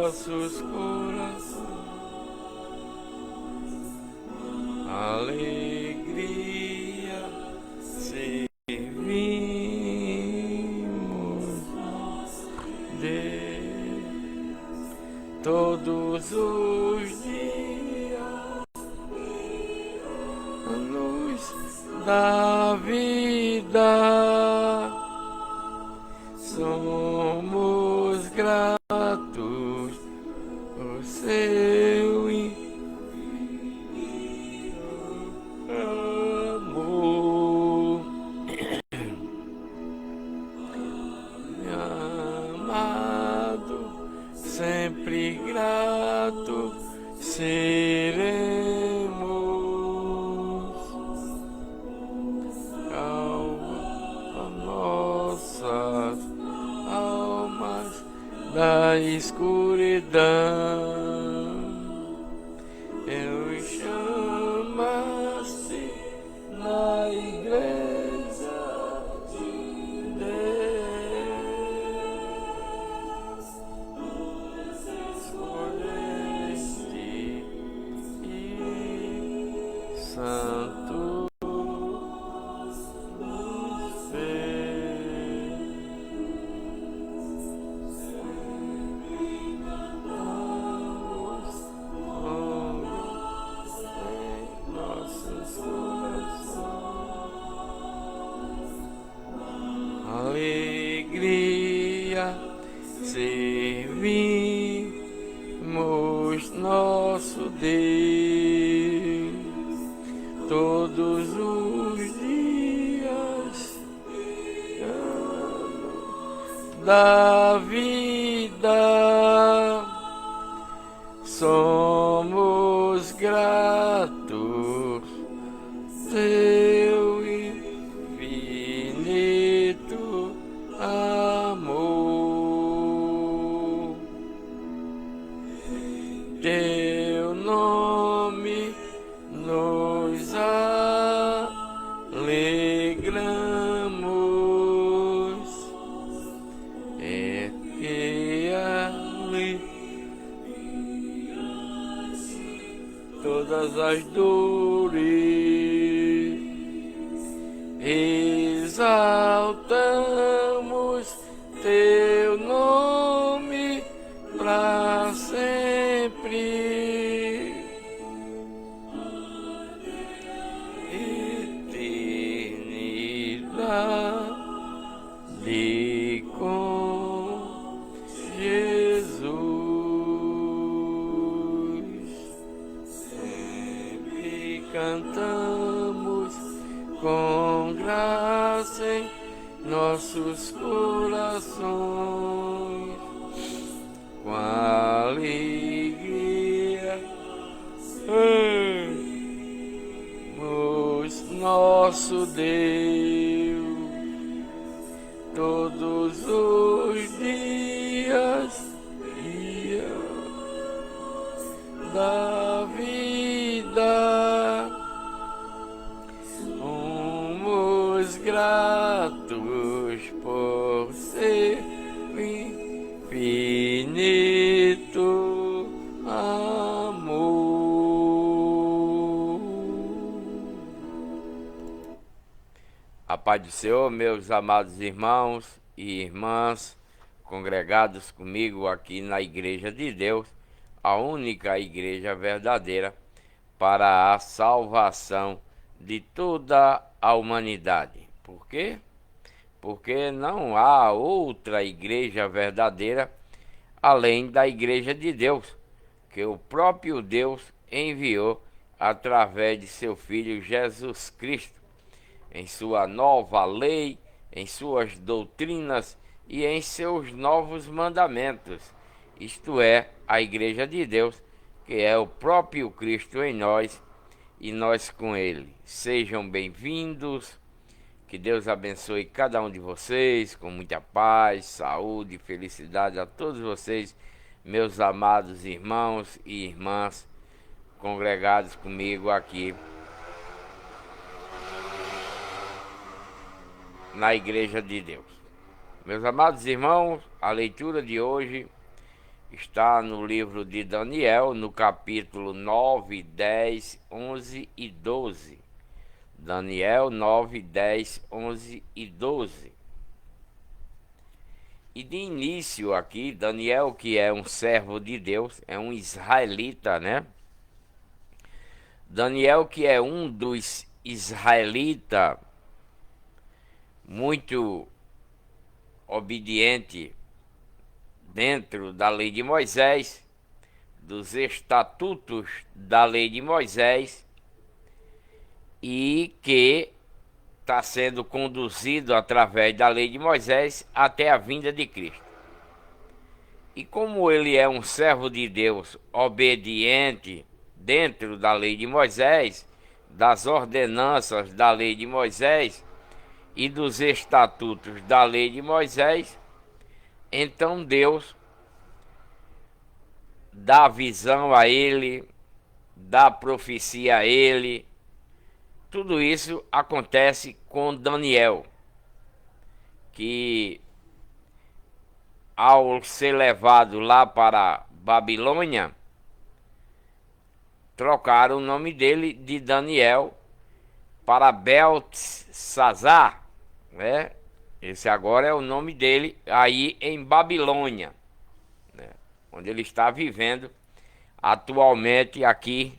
nossos corações. Alegria, servimos de todos os dias, a luz da vida. Somos gratos por seu amor, amado, sempre grato seremos. Calma nossas almas da escuridão. Eu chamaste na igreja de Deus, escolheste e santo alegria, servimos nosso Deus todos os dias da vida. Somos gratos, teu infinito amor. Teu nome nos alegramos, é que ali todas as dores exaltamos teu nome para sempre. Eternidade com Jesus. Sempre cantamos com graça em nossos corações, com alegria, nosso Deus, todos os dias da vida. Somos gratos por seu infinito amor. A paz do Senhor, meus amados irmãos e irmãs, congregados comigo aqui na Igreja de Deus, a única igreja verdadeira para a salvação de toda a humanidade. Por quê? Porque não há outra igreja verdadeira além da Igreja de Deus, que o próprio Deus enviou através de seu Filho Jesus Cristo, em sua nova lei, em suas doutrinas e em seus novos mandamentos, isto é, a Igreja de Deus, que é o próprio Cristo em nós e nós com Ele. Sejam bem-vindos, que Deus abençoe cada um de vocês, com muita paz, saúde e felicidade a todos vocês, meus amados irmãos e irmãs, congregados comigo aqui na Igreja de Deus. Meus amados irmãos, a leitura de hoje está no livro de Daniel, no capítulo 9, 10, 11 e 12. Daniel 9, 10, 11 e 12. E de início aqui, Daniel, que é um servo de Deus, é um israelita, né? Daniel, que é um dos israelitas muito obediente dentro da lei de Moisés, dos estatutos da lei de Moisés, e que está sendo conduzido através da lei de Moisés até a vinda de Cristo. E como ele é um servo de Deus obediente dentro da lei de Moisés, das ordenanças da lei de Moisés e dos estatutos da lei de Moisés, então Deus dá visão a ele, dá profecia a ele. Tudo isso acontece com Daniel, que ao ser levado lá para Babilônia, trocaram o nome dele de Daniel para Beltesazar, né? Esse agora é o nome dele aí em Babilônia, né? Onde ele está vivendo atualmente aqui,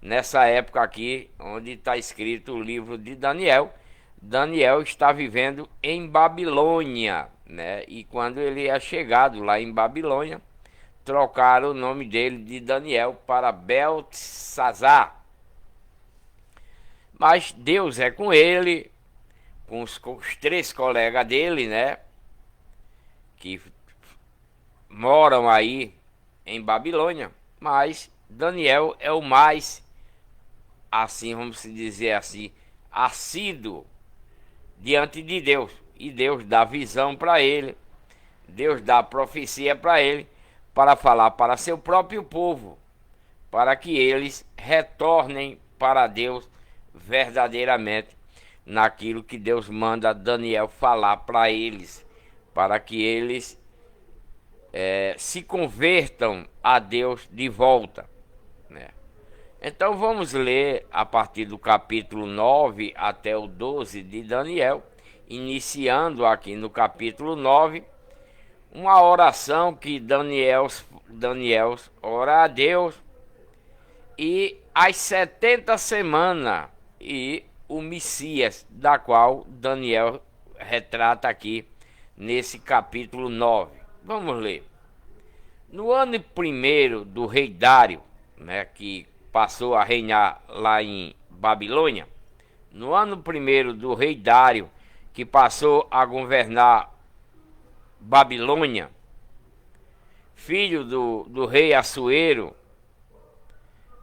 nessa época aqui, onde está escrito o livro de Daniel. Daniel está vivendo em Babilônia, né? E quando ele é chegado lá em Babilônia, trocaram o nome dele de Daniel para Beltesazar. Mas Deus é com ele, com os três colegas dele, né? Que moram aí em Babilônia. Mas Daniel é o mais, assim, vamos dizer assim, assíduo diante de Deus. E Deus dá visão para ele, Deus dá profecia para ele, para falar para seu próprio povo, para que eles retornem para Deus verdadeiramente naquilo que Deus manda Daniel falar para eles, para que eles se convertam a Deus de volta, né? Então vamos ler a partir do capítulo 9 até o 12 de Daniel, iniciando aqui no capítulo 9, uma oração que Daniel ora a Deus, e as 70 semanas e o Messias, da qual Daniel retrata aqui nesse capítulo 9. Vamos ler. No ano primeiro do rei Dário, né, que passou a reinar lá em Babilônia, no ano primeiro do rei Dário, que passou a governar Babilônia, filho do rei Assuero,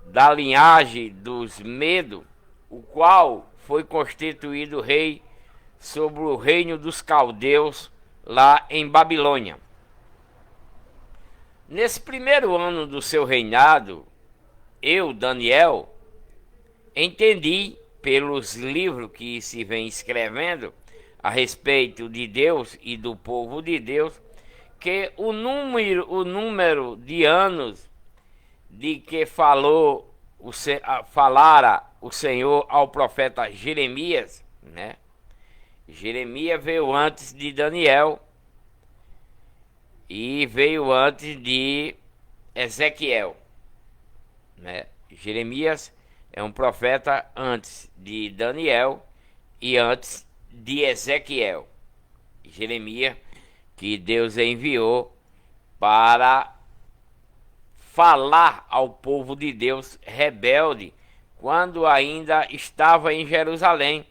da linhagem dos Medo, o qual foi constituído rei sobre o reino dos caldeus lá em Babilônia. Nesse primeiro ano do seu reinado, eu, Daniel, entendi pelos livros que se vem escrevendo a respeito de Deus e do povo de Deus, que o número de anos de que falara o Senhor ao profeta Jeremias, né? Jeremias veio antes de Daniel e veio antes de Ezequiel, né? Jeremias é um profeta antes de Daniel e antes de Ezequiel. Jeremias, que Deus enviou para falar ao povo de Deus rebelde, quando ainda estava em Jerusalém,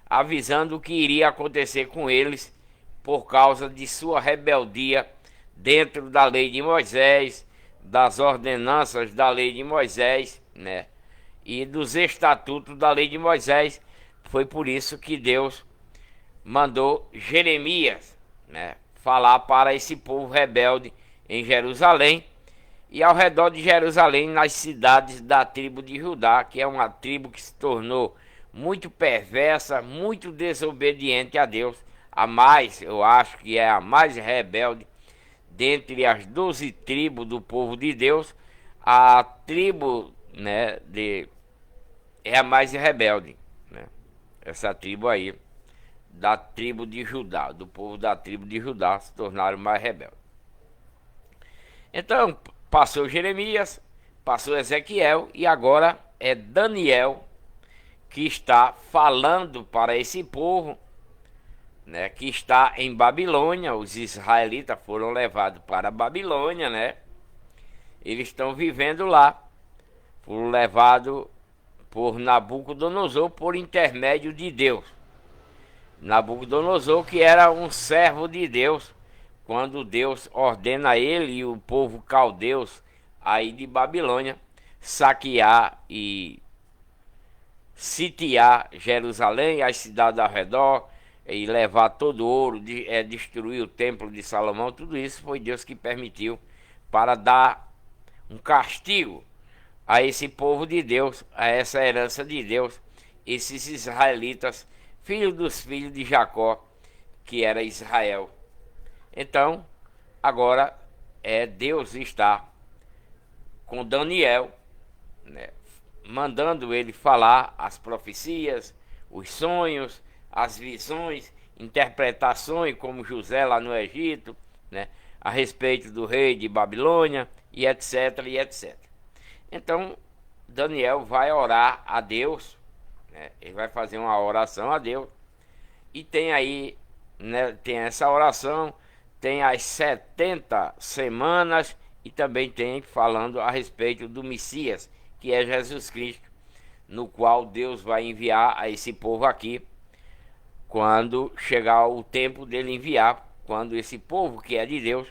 avisando o que iria acontecer com eles por causa de sua rebeldia dentro da lei de Moisés, das ordenanças da lei de Moisés, né? E dos estatutos da lei de Moisés. Foi por isso que Deus mandou Jeremias, né, falar para esse povo rebelde em Jerusalém e ao redor de Jerusalém, nas cidades da tribo de Judá, que é uma tribo que se tornou muito perversa, muito desobediente a Deus, a mais, eu acho que é a mais rebelde dentre as 12 tribos do povo de Deus, a tribo, né, é a mais rebelde, né? Essa tribo aí, da tribo de Judá, do povo da tribo de Judá, se tornaram mais rebeldes. Então, passou Jeremias, passou Ezequiel e agora é Daniel que está falando para esse povo, né, que está em Babilônia. Os israelitas foram levados para a Babilônia, né? Eles estão vivendo lá, foram levados por Nabucodonosor por intermédio de Deus. Nabucodonosor, que era um servo de Deus, quando Deus ordena ele e o povo caldeus aí de Babilônia saquear e sitiar Jerusalém, as cidades ao redor, e levar todo o ouro, destruir o templo de Salomão. Tudo isso foi Deus que permitiu, para dar um castigo a esse povo de Deus, a essa herança de Deus, esses israelitas, filhos dos filhos de Jacó, que era Israel. Então, agora Deus está com Daniel, né, mandando ele falar as profecias, os sonhos, as visões, interpretações, como José lá no Egito, né, a respeito do rei de Babilônia, e etc, e etc. Então, Daniel vai orar a Deus, né, ele vai fazer uma oração a Deus, e tem aí, né, tem essa oração, tem as 70 semanas, e também tem falando a respeito do Messias, que é Jesus Cristo, no qual Deus vai enviar a esse povo aqui, quando chegar o tempo dele enviar, quando esse povo que é de Deus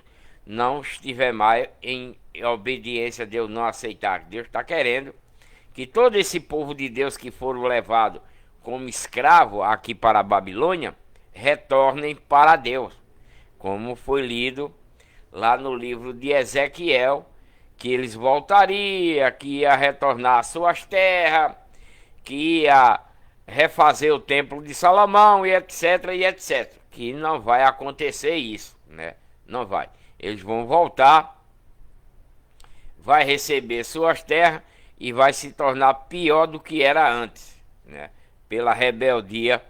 não estiver mais em obediência a Deus, não aceitar. Deus está querendo que todo esse povo de Deus que foram levados como escravo aqui para a Babilônia, retornem para Deus, como foi lido lá no livro de Ezequiel, que eles voltariam, que ia retornar às suas terras, que ia refazer o templo de Salomão, e etc, e etc. Que não vai acontecer isso, né? Não vai. Eles vão voltar, vai receber suas terras e vai se tornar pior do que era antes, né? Pela rebeldia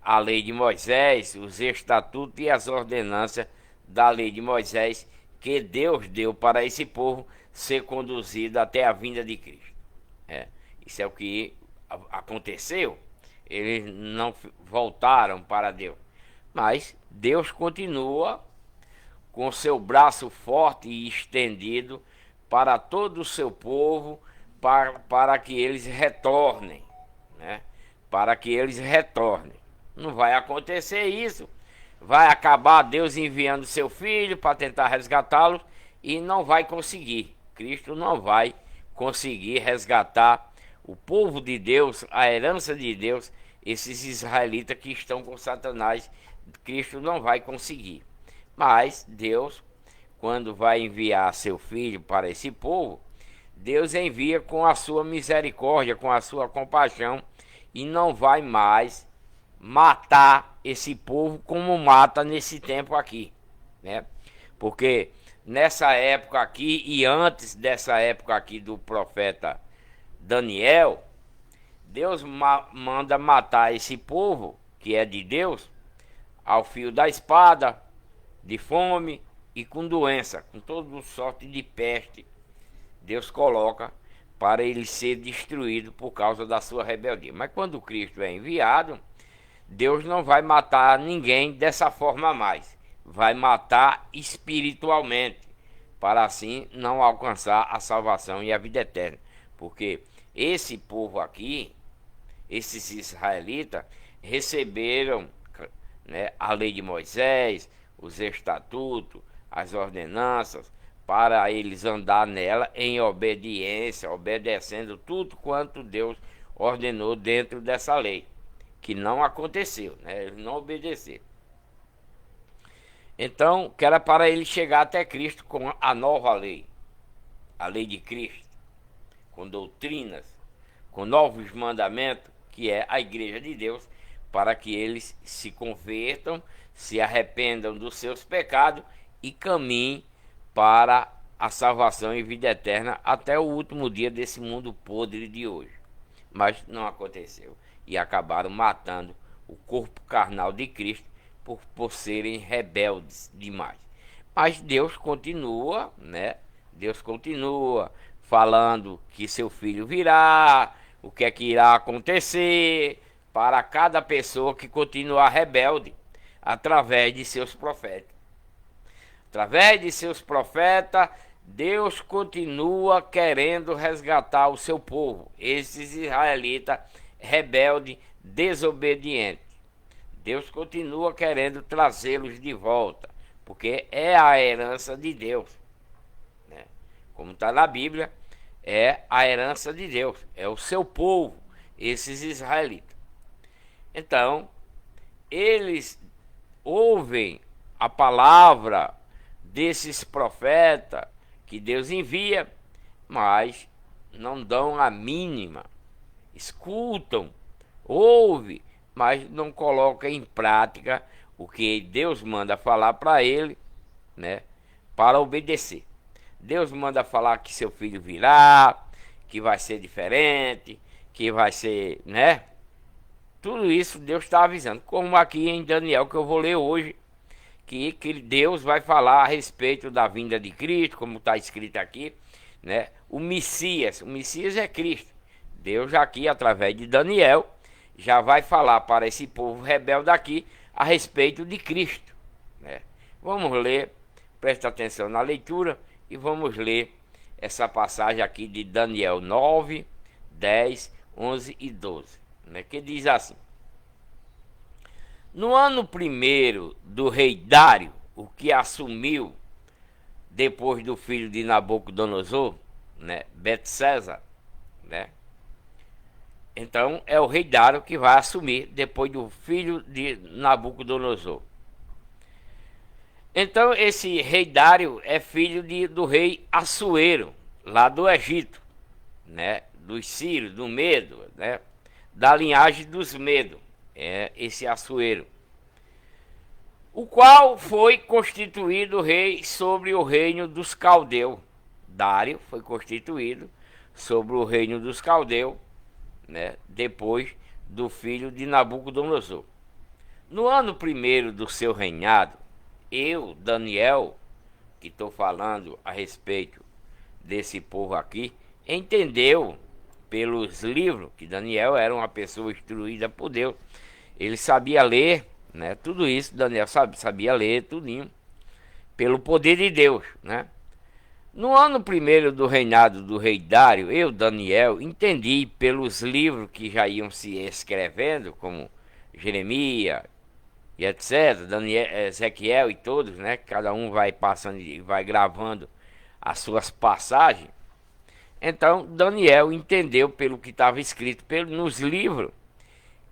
à lei de Moisés, os estatutos e as ordenanças da lei de Moisés, que Deus deu para esse povo ser conduzido até a vinda de Cristo. Isso é o que aconteceu. Eles não voltaram para Deus, mas Deus continua com seu braço forte e estendido para todo o seu povo, para que eles retornem, né? Para que eles retornem. Não vai acontecer isso. Vai acabar Deus enviando seu filho para tentar resgatá-los, e não vai conseguir. Cristo não vai conseguir resgatar o povo de Deus, a herança de Deus, esses israelitas que estão com Satanás. Cristo não vai conseguir. Mas Deus, quando vai enviar seu filho para esse povo, Deus envia com a sua misericórdia, com a sua compaixão, e não vai mais matar esse povo como mata nesse tempo aqui, né? Porque nessa época aqui e antes dessa época aqui do profeta Daniel, Deus manda matar esse povo que é de Deus ao fio da espada, de fome e com doença, com toda sorte de peste. Deus coloca para ele ser destruído por causa da sua rebeldia. Mas quando Cristo é enviado, Deus não vai matar ninguém dessa forma mais. Vai matar espiritualmente, para assim não alcançar a salvação e a vida eterna. Porque esse povo aqui, esses israelitas, receberam, né, a lei de Moisés, os estatutos, as ordenanças, para eles andar nela em obediência, obedecendo tudo quanto Deus ordenou dentro dessa lei, que não aconteceu, né? Eles não obedeceram. Então, que era para ele chegar até Cristo com a nova lei, a lei de Cristo, com doutrinas, com novos mandamentos, que é a igreja de Deus, para que eles se convertam, se arrependam dos seus pecados e caminhem para a salvação e vida eterna até o último dia desse mundo podre de hoje. Mas não aconteceu. E acabaram matando o corpo carnal de Cristo por serem rebeldes demais. Mas Deus continua, né? Deus continua falando que seu filho virá, o que é que irá acontecer para cada pessoa que continuar rebelde através de seus profetas. Através de seus profetas, Deus continua querendo resgatar o seu povo, esses israelitas rebeldes, desobedientes. Deus continua querendo trazê-los de volta, porque é a herança de Deus, né? Como está na Bíblia, é a herança de Deus, é o seu povo, esses israelitas. Então, eles ouvem a palavra desses profetas que Deus envia, mas não dão a mínima. Escutam, ouvem, mas não colocam em prática o que Deus manda falar para ele, né, para obedecer. Deus manda falar que seu filho virá, que vai ser diferente, que vai ser, né? Tudo isso Deus está avisando, como aqui em Daniel, que eu vou ler hoje, que Deus vai falar a respeito da vinda de Cristo, como está escrito aqui, né? O Messias é Cristo. Deus aqui, através de Daniel, já vai falar para esse povo rebelde aqui a respeito de Cristo, né? Vamos ler, presta atenção na leitura e vamos ler essa passagem aqui de Daniel 9, 10, 11 e 12, né? Que diz assim: no ano primeiro do rei Dário, o que assumiu depois do filho de Nabucodonosor, né, Belsazar, né? Então é o rei Dário que vai assumir depois do filho de Nabucodonosor. Então esse rei Dário é filho do rei Assuero, lá do Egito, né, dos sírios, do Medo, né, da linhagem dos Medo, é esse Assuero, o qual foi constituído rei sobre o reino dos caldeus. Dário foi constituído sobre o reino dos caldeus, né, depois do filho de Nabucodonosor. No ano primeiro do seu reinado, eu, Daniel, que estou falando a respeito desse povo aqui, entendeu pelos livros, que Daniel era uma pessoa instruída por Deus, ele sabia ler, né? Tudo isso Daniel sabia ler, tudinho, pelo poder de Deus, né? No ano primeiro do reinado do rei Dário, eu, Daniel, entendi pelos livros que já iam se escrevendo, como Jeremias e etc., Daniel, Ezequiel e todos, né? Cada um vai passando e vai gravando as suas passagens. Então, Daniel entendeu pelo que estava escrito nos livros,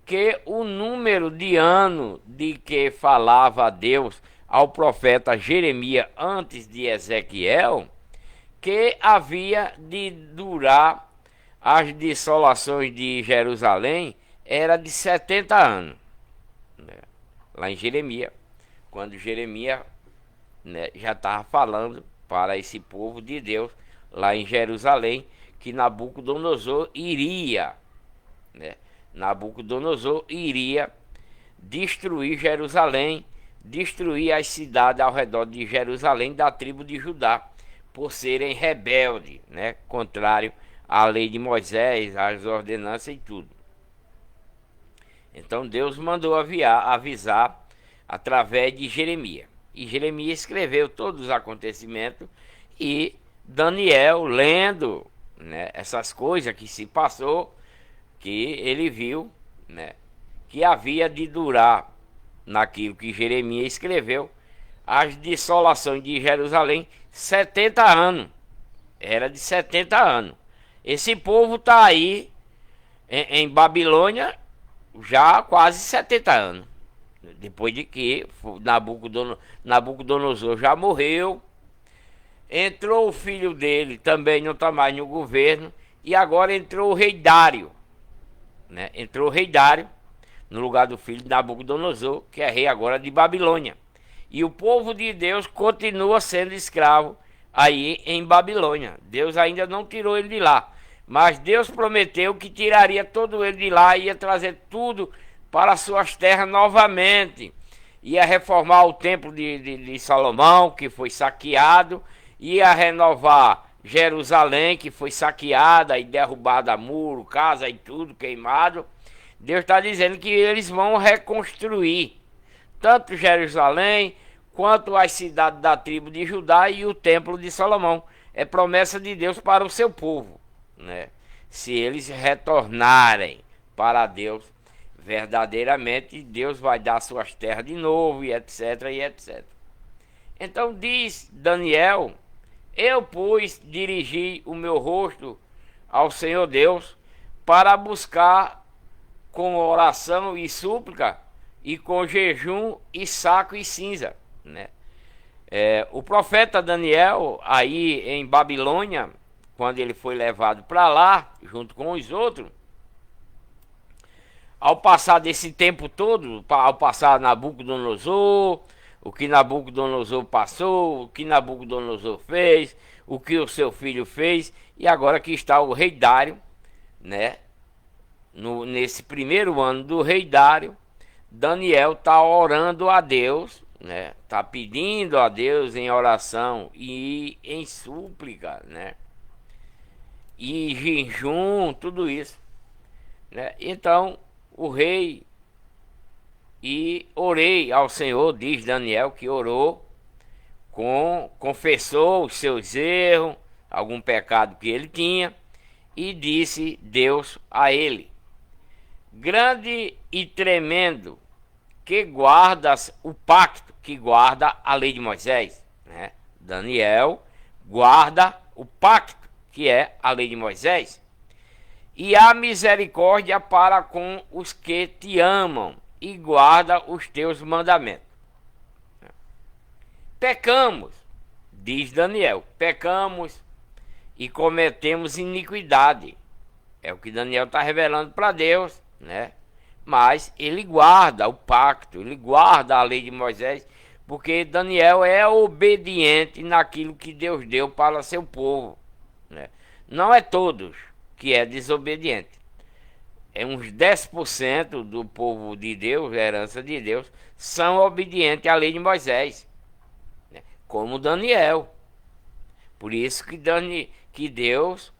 que o número de anos de que falava Deus ao profeta Jeremias antes de Ezequiel, que havia de durar as desolações de Jerusalém, era de 70 anos, né? Lá em Jeremias, quando Jeremias, né, já estava falando para esse povo de Deus, lá em Jerusalém, que Nabucodonosor iria, né? Nabucodonosor iria destruir Jerusalém, destruir as cidades ao redor de Jerusalém da tribo de Judá, por serem rebeldes, né, contrário à lei de Moisés, às ordenanças e tudo. Então Deus mandou avisar através de Jeremias. E Jeremias escreveu todos os acontecimentos, e Daniel, lendo, né, essas coisas que se passou, que ele viu, né, que havia de durar, naquilo que Jeremias escreveu, as desolações de Jerusalém 70 anos. Era de 70 anos. Esse povo está aí em Babilônia já há quase 70 anos. Depois de que Nabucodonosor já morreu, entrou o filho dele, também não está mais no governo, e agora entrou o rei Dário, né? Entrou o rei Dário no lugar do filho de Nabucodonosor, que é rei agora de Babilônia. E o povo de Deus continua sendo escravo aí em Babilônia. Deus ainda não tirou ele de lá, mas Deus prometeu que tiraria todo ele de lá e ia trazer tudo para suas terras novamente. Ia reformar o templo de Salomão, que foi saqueado, ia renovar Jerusalém, que foi saqueada e derrubada, muro, casa e tudo queimado. Deus está dizendo que eles vão reconstruir tanto Jerusalém quanto as cidades da tribo de Judá e o templo de Salomão. É promessa de Deus para o seu povo, né? Se eles retornarem para Deus verdadeiramente, Deus vai dar suas terras de novo, e etc, e etc. Então diz Daniel: eu, pois, dirigi o meu rosto ao Senhor Deus para buscar com oração e súplica, e com jejum e saco e cinza, né? O profeta Daniel, aí em Babilônia, quando ele foi levado para lá, junto com os outros, ao passar desse tempo todo, ao passar Nabucodonosor, o que Nabucodonosor passou, o que Nabucodonosor fez, o que o seu filho fez, e agora que está o rei Dário, né? Nesse primeiro ano do rei Dário, Daniel está orando a Deus, né? Está pedindo a Deus em oração e em súplica, né? E jejum, tudo isso, né? Então o rei, e orei ao Senhor, diz Daniel que orou, confessou os seus erros, algum pecado que ele tinha, e disse Deus a ele: grande e tremendo, que guardas o pacto, que guarda a lei de Moisés, né? Daniel guarda o pacto, que é a lei de Moisés, e a misericórdia para com os que te amam, e guarda os teus mandamentos. Pecamos, diz Daniel, pecamos e cometemos iniquidade. É o que Daniel está revelando para Deus, né? Mas ele guarda o pacto, ele guarda a lei de Moisés, porque Daniel é obediente naquilo que Deus deu para seu povo, né? Não é todos que é desobediente. É uns 10% do povo de Deus, a herança de Deus, são obedientes à lei de Moisés, né? Como Daniel. Por isso que Deus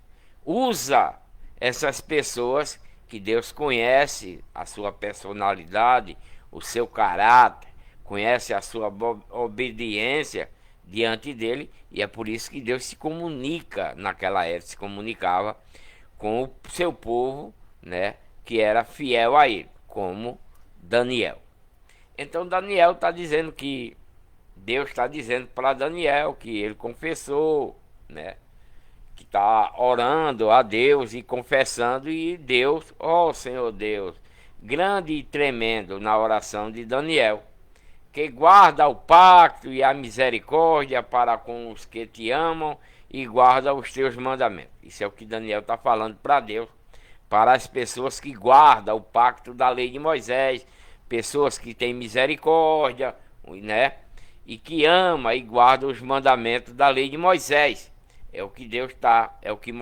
usa essas pessoas, que Deus conhece a sua personalidade, o seu caráter, conhece a sua obediência diante dele, e é por isso que Deus se comunica naquela época, se comunicava com o seu povo, né, que era fiel a ele, como Daniel. Então Daniel está dizendo que Deus está dizendo para Daniel que ele confessou, né, que está orando a Deus e confessando, e Deus, ó Senhor Deus, grande e tremendo na oração de Daniel, que guarda o pacto e a misericórdia para com os que te amam e guarda os teus mandamentos. Isso é o que Daniel está falando para Deus, para as pessoas que guardam o pacto da lei de Moisés, pessoas que têm misericórdia, né? E que ama e guarda os mandamentos da lei de Moisés. É o que Deus está, é o que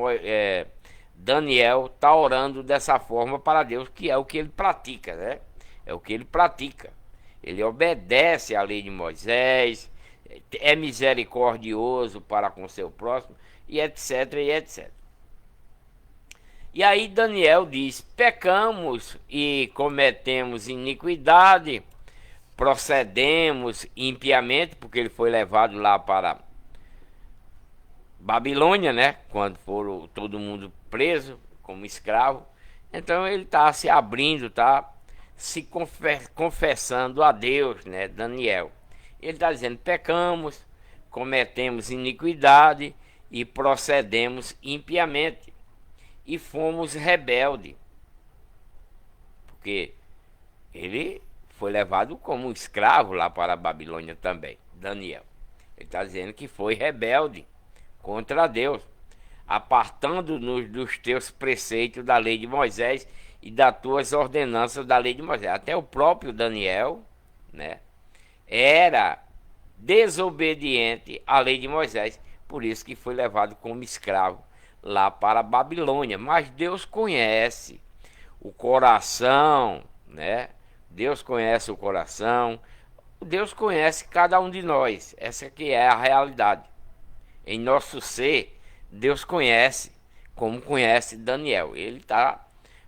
Daniel está orando dessa forma para Deus, que é o que ele pratica, né? É o que ele pratica. Ele obedece à lei de Moisés, é misericordioso para com seu próximo, e etc, e etc. E aí Daniel diz: pecamos e cometemos iniquidade, procedemos impiamente, porque ele foi levado lá para Babilônia, né? Quando foram todo mundo preso como escravo. Então ele está se abrindo, está se confessando a Deus, né? Daniel. Ele está dizendo: pecamos, cometemos iniquidade e procedemos impiamente, e fomos rebeldes. Porque ele foi levado como escravo lá para a Babilônia também, Daniel. Ele está dizendo que foi rebelde contra Deus, apartando-nos dos teus preceitos da lei de Moisés e das tuas ordenanças da lei de Moisés. Até o próprio Daniel, né, era desobediente à lei de Moisés, por isso que foi levado como escravo lá para a Babilônia. Mas Deus conhece o coração, né? Deus conhece o coração, Deus conhece cada um de nós. Essa que é a realidade. Em nosso ser, Deus conhece, como conhece Daniel. Ele está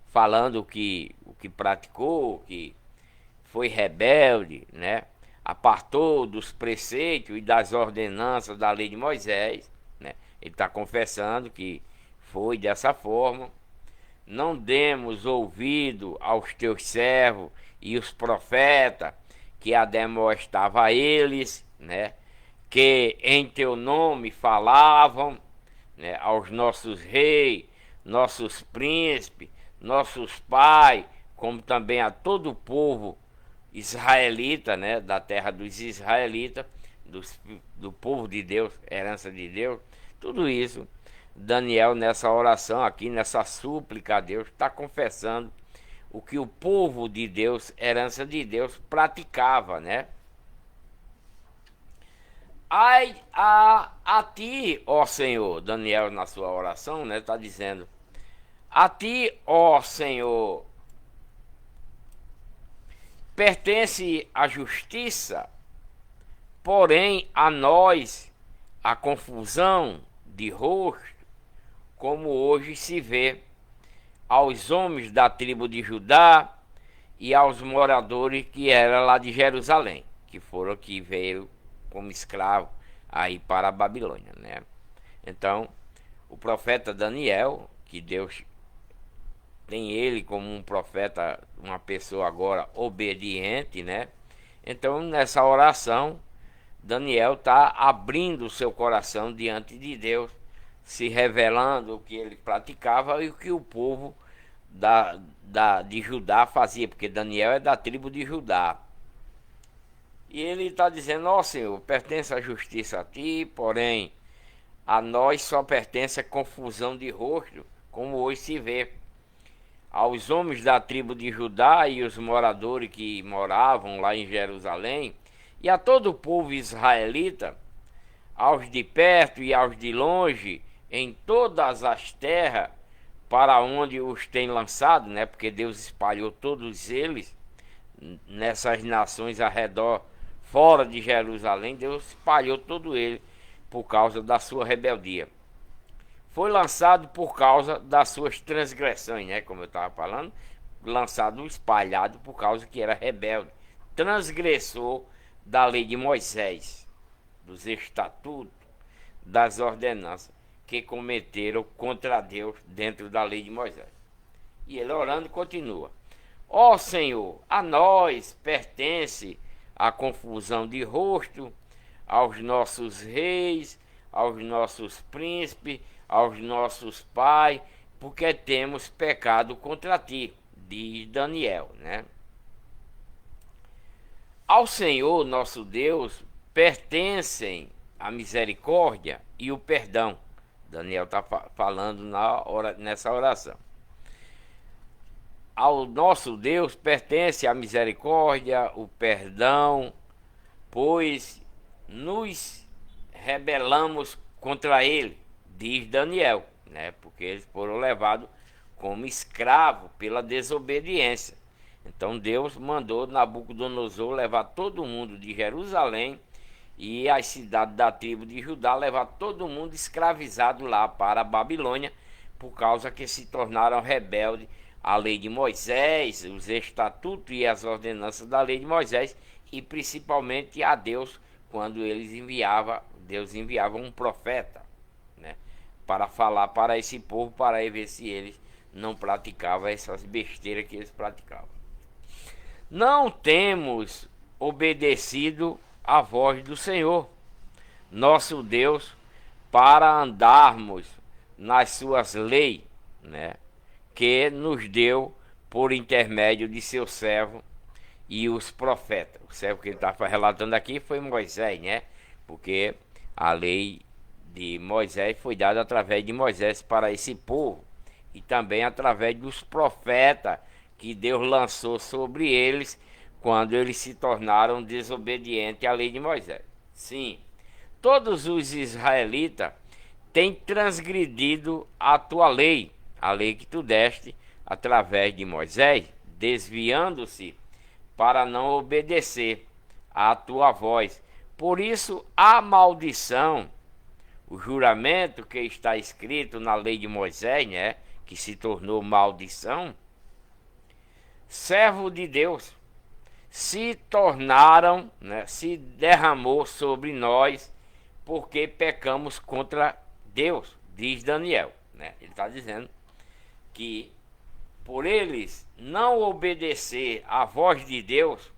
falando o que praticou, que foi rebelde, né? Apartou dos preceitos e das ordenanças da lei de Moisés, né? Ele está confessando que foi dessa forma. Não demos ouvido aos teus servos e os profetas que ademoestava a eles, né? Que em teu nome falavam, né? Aos nossos reis, nossos príncipes, nossos pais, como também a todo o povo israelita, né? Da terra dos israelitas, do povo de Deus, herança de Deus, tudo isso. Daniel, nessa oração aqui, nessa súplica a Deus, está confessando o que o povo de Deus, herança de Deus, praticava, né? Ai a ti, ó Senhor, Daniel na sua oração, né, está dizendo: a ti, ó Senhor, pertence a justiça, porém a nós a confusão de rosto, como hoje se vê aos homens da tribo de Judá e aos moradores que eram lá de Jerusalém, que foram que veio como escravo aí para a Babilônia, né? Então, o profeta Daniel, que Deus tem ele como um profeta, uma pessoa agora obediente, né? Então, nessa oração, Daniel está abrindo o seu coração diante de Deus, se revelando o que ele praticava e o que o povo de Judá fazia, porque Daniel é da tribo de Judá. E ele está dizendo: ó Senhor, pertence a justiça a ti, porém a nós só pertence a confusão de rosto, como hoje se vê. Aos homens da tribo de Judá e os moradores que moravam lá em Jerusalém, e a todo o povo israelita, aos de perto e aos de longe, em todas as terras para onde os tem lançado, né? Porque Deus espalhou todos eles nessas nações ao redor, fora de Jerusalém. Deus espalhou todo ele por causa da sua rebeldia. Foi lançado por causa das suas transgressões, né? Como eu estava falando, lançado, espalhado por causa que era rebelde, transgressor da lei de Moisés, dos estatutos, das ordenanças que cometeram contra Deus dentro da lei de Moisés. E ele orando continua: ó Senhor, a nós pertence a confusão de rosto, aos nossos reis, aos nossos príncipes, aos nossos pais, porque temos pecado contra ti, diz Daniel, né? Ao Senhor nosso Deus pertencem a misericórdia e o perdão. Daniel está falando nessa oração. Ao nosso Deus pertence a misericórdia, o perdão, pois nos rebelamos contra ele, diz Daniel, né? Porque eles foram levados como escravos pela desobediência. Então Deus mandou Nabucodonosor levar todo mundo de Jerusalém e as cidades da tribo de Judá, levar todo mundo escravizado lá para a Babilônia, por causa que se tornaram rebeldes à lei de Moisés, os estatutos e as ordenanças da lei de Moisés, e principalmente a Deus, quando Deus enviava um profeta, né, para falar para esse povo, para ver se eles não praticavam essas besteiras que eles praticavam. Não temos obedecido à voz do Senhor, nosso Deus, para andarmos nas suas leis, né, que nos deu por intermédio de seu servo e os profetas. O servo que ele está relatando aqui foi Moisés, né? Porque a lei de Moisés foi dada através de Moisés para esse povo, e também através dos profetas que Deus lançou sobre eles quando eles se tornaram desobedientes à lei de Moisés. Sim, todos os israelitas têm transgredido a tua lei, a lei que tu deste através de Moisés, desviando-se para não obedecer à tua voz. Por isso, a maldição, o juramento que está escrito na lei de Moisés, né, que se tornou maldição, servo de Deus, se tornaram, né, se derramou sobre nós, porque pecamos contra Deus, diz Daniel, né? Ele está dizendo que por eles não obedecer à voz de Deus,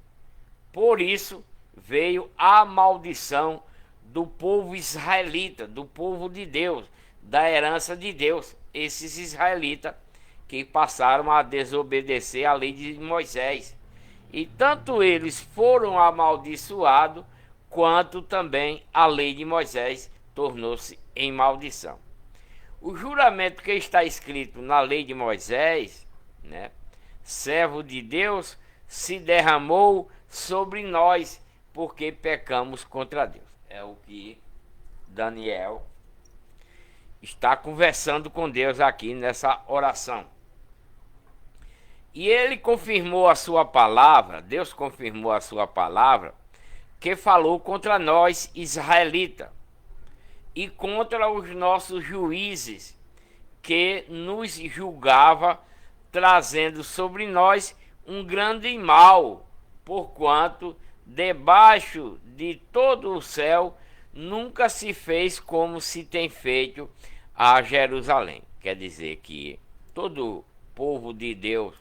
por isso veio a maldição do povo israelita, do povo de Deus, da herança de Deus, esses israelitas que passaram a desobedecer a lei de Moisés. E tanto eles foram amaldiçoados, quanto também a lei de Moisés tornou-se em maldição. O juramento que está escrito na lei de Moisés, né, servo de Deus, se derramou sobre nós, porque pecamos contra Deus. É o que Daniel está conversando com Deus aqui nessa oração. E ele confirmou a sua palavra, Deus confirmou a sua palavra, que falou contra nós, israelitas, e contra os nossos juízes, que nos julgava, trazendo sobre nós um grande mal, porquanto debaixo de todo o céu nunca se fez como se tem feito a Jerusalém. Quer dizer que todo o povo de Deus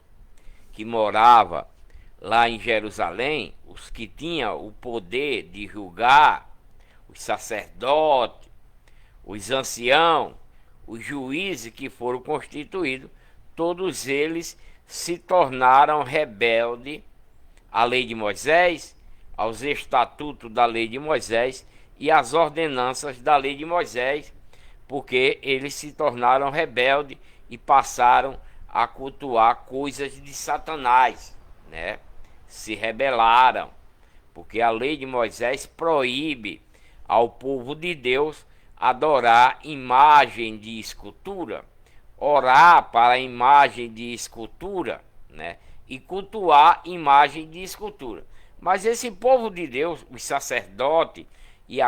que morava lá em Jerusalém, os que tinham o poder de julgar, os sacerdotes, os anciãos, os juízes que foram constituídos, todos eles se tornaram rebeldes à lei de Moisés, aos estatutos da lei de Moisés e às ordenanças da lei de Moisés, porque eles se tornaram rebeldes e passaram a cultuar coisas de Satanás, né? Se rebelaram, porque a lei de Moisés proíbe ao povo de Deus adorar imagem de escultura, orar para a imagem de escultura, né? E cultuar imagem de escultura. Mas esse povo de Deus, os sacerdotes e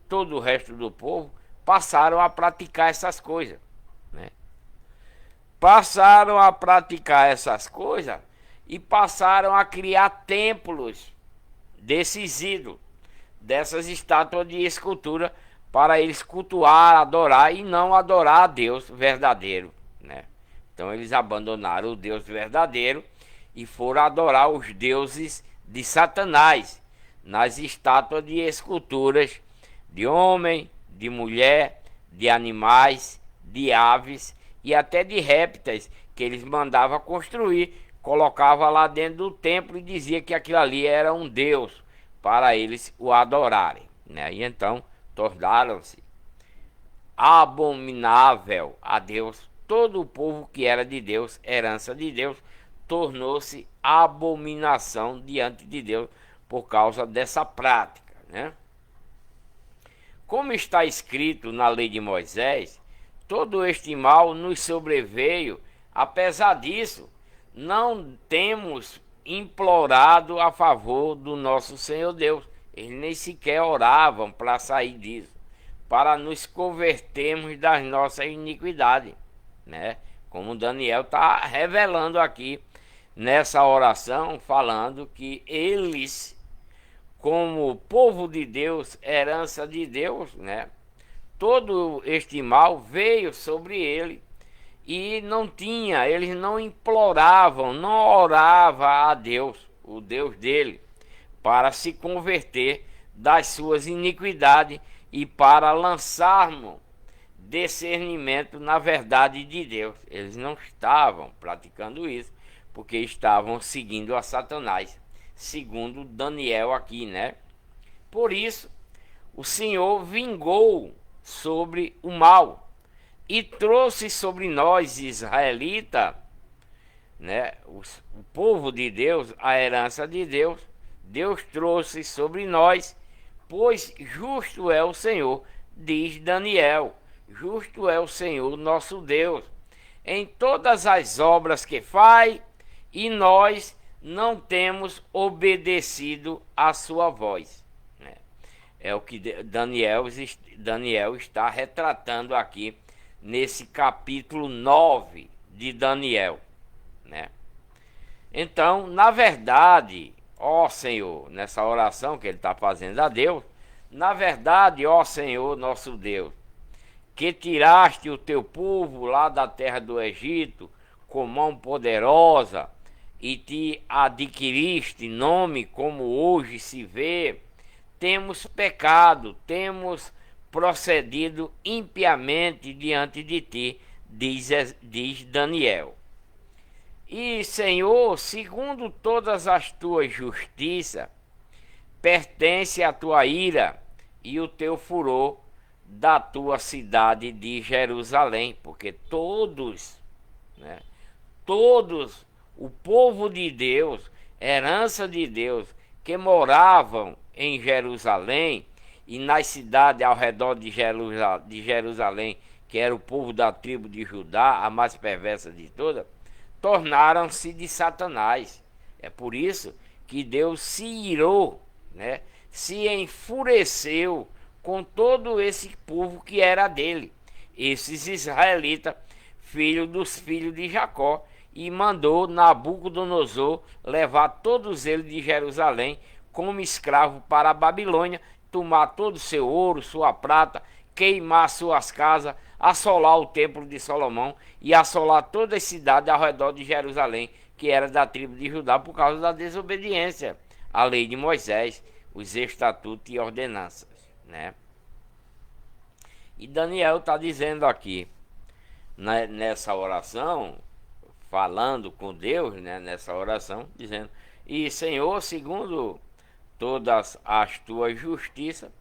todo o resto do povo, passaram a praticar essas coisas, né? Passaram a praticar essas coisas e passaram a criar templos desses ídolos, dessas estátuas de escultura, para eles cultuar, adorar e não adorar a Deus verdadeiro, né? Então eles abandonaram o Deus verdadeiro e foram adorar os deuses de Satanás, nas estátuas de esculturas de homem, de mulher, de animais, de aves e até de répteis, que eles mandavam construir, colocava lá dentro do templo e dizia que aquilo ali era um deus para eles o adorarem, né? E então tornaram-se abominável a Deus. Todo o povo que era de Deus, herança de Deus, tornou-se abominação diante de Deus por causa dessa prática, né? Como está escrito na lei de Moisés, todo este mal nos sobreveio. Apesar disso, não temos implorado a favor do nosso Senhor Deus. Eles nem sequer oravam para sair disso, para nos convertermos das nossas iniquidades, né? Como Daniel está revelando aqui nessa oração, falando que eles, como povo de Deus, herança de Deus, né? Todo este mal veio sobre ele e eles não imploravam, não oravam a Deus, o Deus dele, para se converter das suas iniquidades e para lançarmos discernimento na verdade de Deus. Eles não estavam praticando isso, porque estavam seguindo a Satanás, segundo Daniel aqui, né? Por isso, o Senhor vingou sobre o mal e trouxe sobre nós, israelitas, né, o povo de Deus, a herança de Deus. Deus trouxe sobre nós pois justo é o Senhor, diz Daniel, justo é o Senhor nosso Deus, em todas as obras que faz, e nós não temos obedecido à sua voz. É o que Daniel está retratando aqui nesse capítulo 9 de Daniel, né? Então, na verdade, ó Senhor, nessa oração que ele está fazendo a Deus, na verdade, ó Senhor nosso Deus, que tiraste o teu povo lá da terra do Egito com mão poderosa e te adquiriste nome como hoje se vê, temos pecado, temos procedido impiamente diante de ti, diz Daniel. E, Senhor, segundo todas as tuas justiças, pertence a tua ira e o teu furor da tua cidade de Jerusalém, porque todos, né, todos, o povo de Deus, herança de Deus, que moravam em Jerusalém e nas cidades ao redor de Jerusalém, que era o povo da tribo de Judá, a mais perversa de todas, tornaram-se de Satanás. É por isso que Deus se irou, né? Se enfureceu com todo esse povo que era dele, esses israelitas, filhos dos filhos de Jacó, e mandou Nabucodonosor levar todos eles de Jerusalém como escravo para a Babilônia, tomar todo o seu ouro, sua prata, queimar suas casas, assolar o templo de Salomão e assolar todas as cidades ao redor de Jerusalém, que era da tribo de Judá, por causa da desobediência à lei de Moisés, os estatutos e ordenanças, né? E Daniel está dizendo aqui, nessa oração, falando com Deus, né, nessa oração, dizendo: e Senhor, segundo todas as tuas justiças,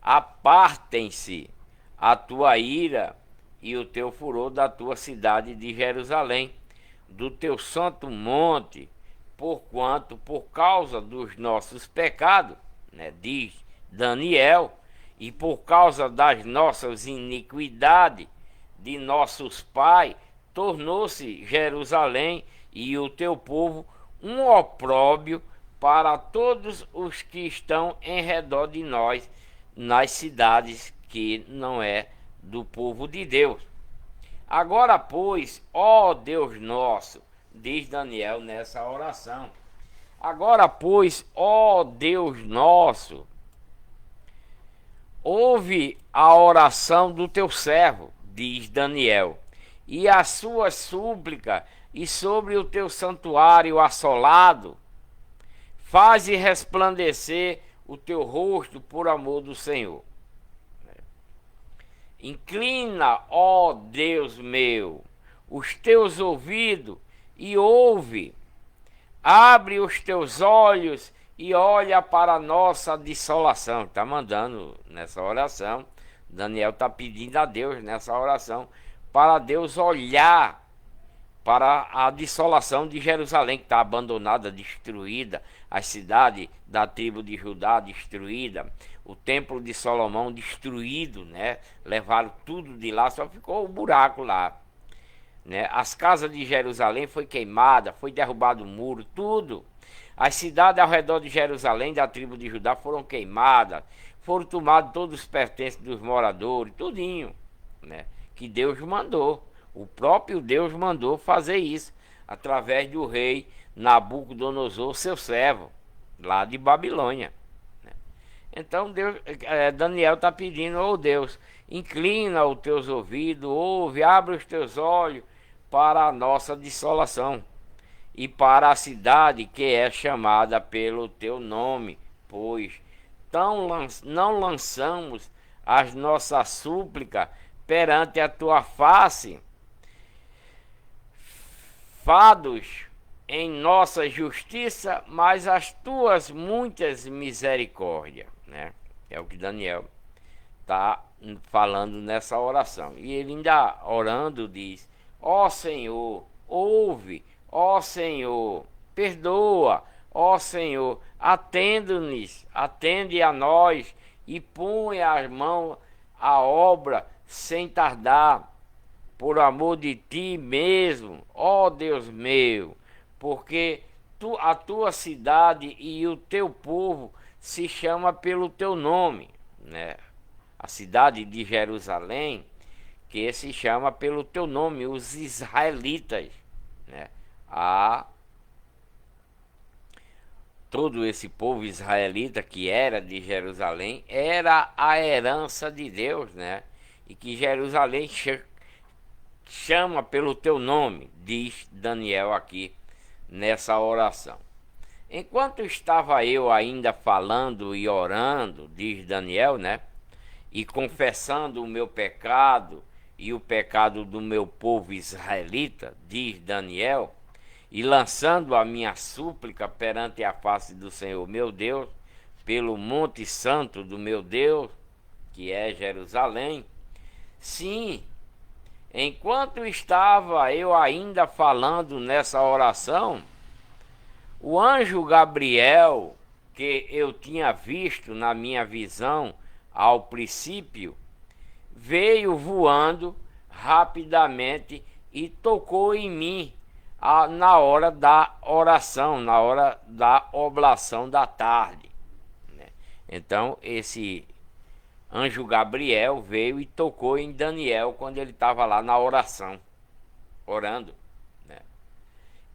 apartem-se a tua ira e o teu furor da tua cidade de Jerusalém, do teu santo monte, porquanto, por causa dos nossos pecados, né, diz Daniel, e por causa das nossas iniquidades, de nossos pais, tornou-se Jerusalém e o teu povo um opróbio para todos os que estão em redor de nós, nas cidades que não é do povo de Deus. Agora, pois, ó Deus nosso, diz Daniel nessa oração, agora, pois, ó Deus nosso, ouve a oração do teu servo, diz Daniel, e a sua súplica, e sobre o teu santuário assolado, faze resplandecer o teu rosto por amor do Senhor. Inclina, ó Deus meu, os teus ouvidos e ouve. Abre os teus olhos e olha para a nossa dissolação. Está mandando nessa oração. Daniel está pedindo a Deus nessa oração para Deus olhar para a dissolação de Jerusalém, que está abandonada, destruída, a cidade da tribo de Judá destruída, o templo de Salomão destruído, né? Levaram tudo de lá, só ficou o buraco lá, né? As casas de Jerusalém foi queimada, foi derrubado o muro, tudo. As cidades ao redor de Jerusalém, da tribo de Judá, foram queimadas, foram tomados todos os pertences dos moradores, tudinho, né? Que Deus mandou. O próprio Deus mandou fazer isso, através do rei Nabucodonosor, seu servo, lá de Babilônia. Então Daniel está pedindo: oh Deus, inclina os teus ouvidos, ouve, abre os teus olhos para a nossa dissolação e para a cidade que é chamada pelo teu nome, pois não lançamos as nossas súplicas perante a tua face, fados em nossa justiça, mas as tuas muitas misericórdias, né? É o que Daniel está falando nessa oração. E ele ainda orando diz: ó Senhor, ouve, ó Senhor, perdoa, Ó Senhor, atende a nós e põe as mãos à obra sem tardar, por amor de ti mesmo, ó Deus meu, porque a tua cidade e o teu povo se chama pelo teu nome, né? A cidade de Jerusalém, que se chama pelo teu nome, os israelitas, né? Todo esse povo israelita que era de Jerusalém era a herança de Deus, né? E que Jerusalém chama pelo teu nome, diz Daniel aqui nessa oração. Enquanto estava eu ainda falando e orando, diz Daniel, né? E confessando o meu pecado e o pecado do meu povo israelita, diz Daniel, e lançando a minha súplica perante a face do Senhor meu Deus, pelo monte santo do meu Deus, que é Jerusalém. Sim, enquanto estava eu ainda falando nessa oração, o anjo Gabriel, que eu tinha visto na minha visão ao princípio, veio voando rapidamente e tocou em mim na hora da oração, na hora da oblação da tarde, né? Então esse anjo Gabriel veio e tocou em Daniel quando ele estava lá na oração, orando, né?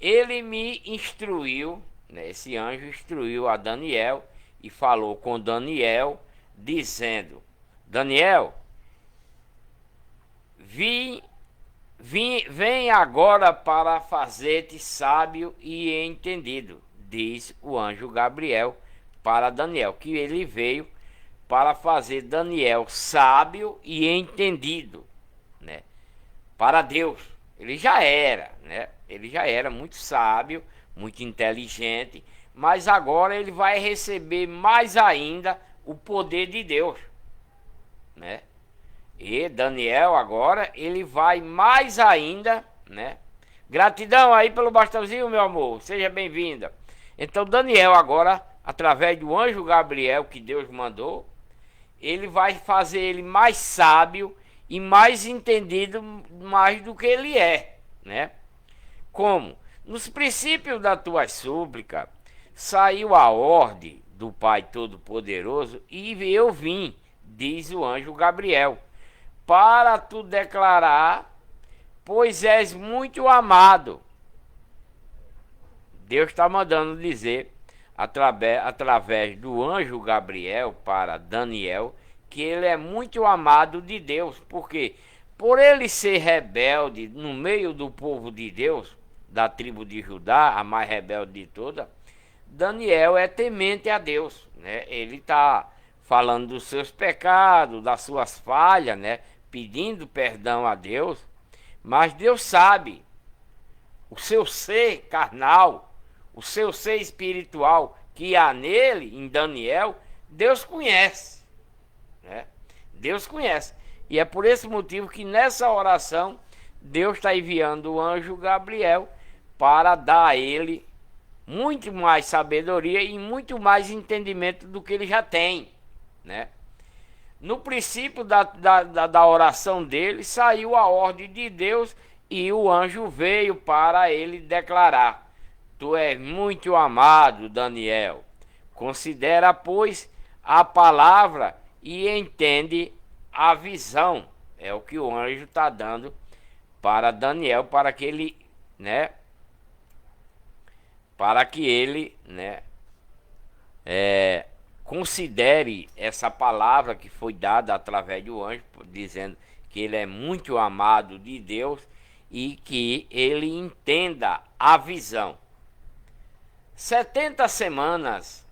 Ele me instruiu, né? Esse anjo instruiu a Daniel e falou com Daniel, dizendo: Daniel, vem agora para fazer-te sábio e entendido, diz o anjo Gabriel para Daniel, que ele veio para fazer Daniel sábio e entendido, né? Para Deus. Ele já era, né? Ele já era muito sábio, muito inteligente, mas agora ele vai receber mais ainda o poder de Deus, né? E Daniel agora, ele vai mais ainda, né? Gratidão aí pelo bastãozinho, meu amor. Seja bem-vinda. Então Daniel agora, através do anjo Gabriel que Deus mandou, ele vai fazer ele mais sábio e mais entendido mais do que ele é, né? Como? Nos princípios da tua súplica, saiu a ordem do Pai Todo-Poderoso e eu vim, diz o anjo Gabriel, para tu declarar, pois és muito amado. Deus está mandando dizer, através do anjo Gabriel para Daniel, que ele é muito amado de Deus. Porque por ele ser rebelde no meio do povo de Deus, da tribo de Judá, a mais rebelde de toda, Daniel é temente a Deus, né? Ele está falando dos seus pecados, das suas falhas, né? Pedindo perdão a Deus, mas Deus sabe o seu ser carnal, o seu ser espiritual que há nele, em Daniel, Deus conhece, né? Deus conhece. E é por esse motivo que nessa oração Deus está enviando o anjo Gabriel para dar a ele muito mais sabedoria e muito mais entendimento do que ele já tem, né? No princípio da oração dele, saiu a ordem de Deus e o anjo veio para ele declarar: Tu és muito amado, Daniel. Considera, pois, a palavra e entende a visão. É o que o anjo está dando para Daniel, para que ele, né? Para que ele, né? Considere essa palavra que foi dada através do anjo, dizendo que ele é muito amado de Deus e que ele entenda a visão. 70 semanas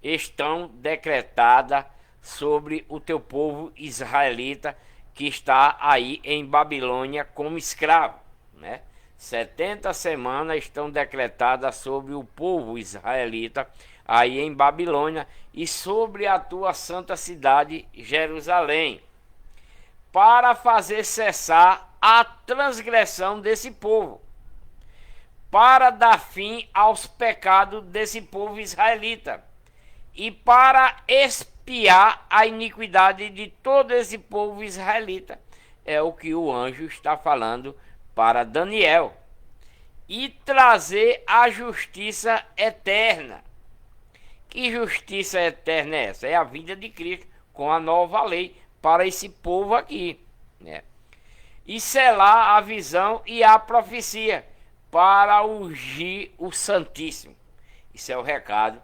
estão decretadas sobre o teu povo israelita que está aí em Babilônia como escravo, né? 70 semanas estão decretadas sobre o povo israelita aí em Babilônia e sobre a tua santa cidade Jerusalém, para fazer cessar a transgressão desse povo, para dar fim aos pecados desse povo israelita e para expiar a iniquidade de todo esse povo israelita. É o que o anjo está falando para Daniel. E trazer a justiça eterna. Que justiça eterna é essa? É a vinda de Cristo com a nova lei para esse povo aqui, né? E selar a visão e a profecia para ungir o Santíssimo. Isso é o recado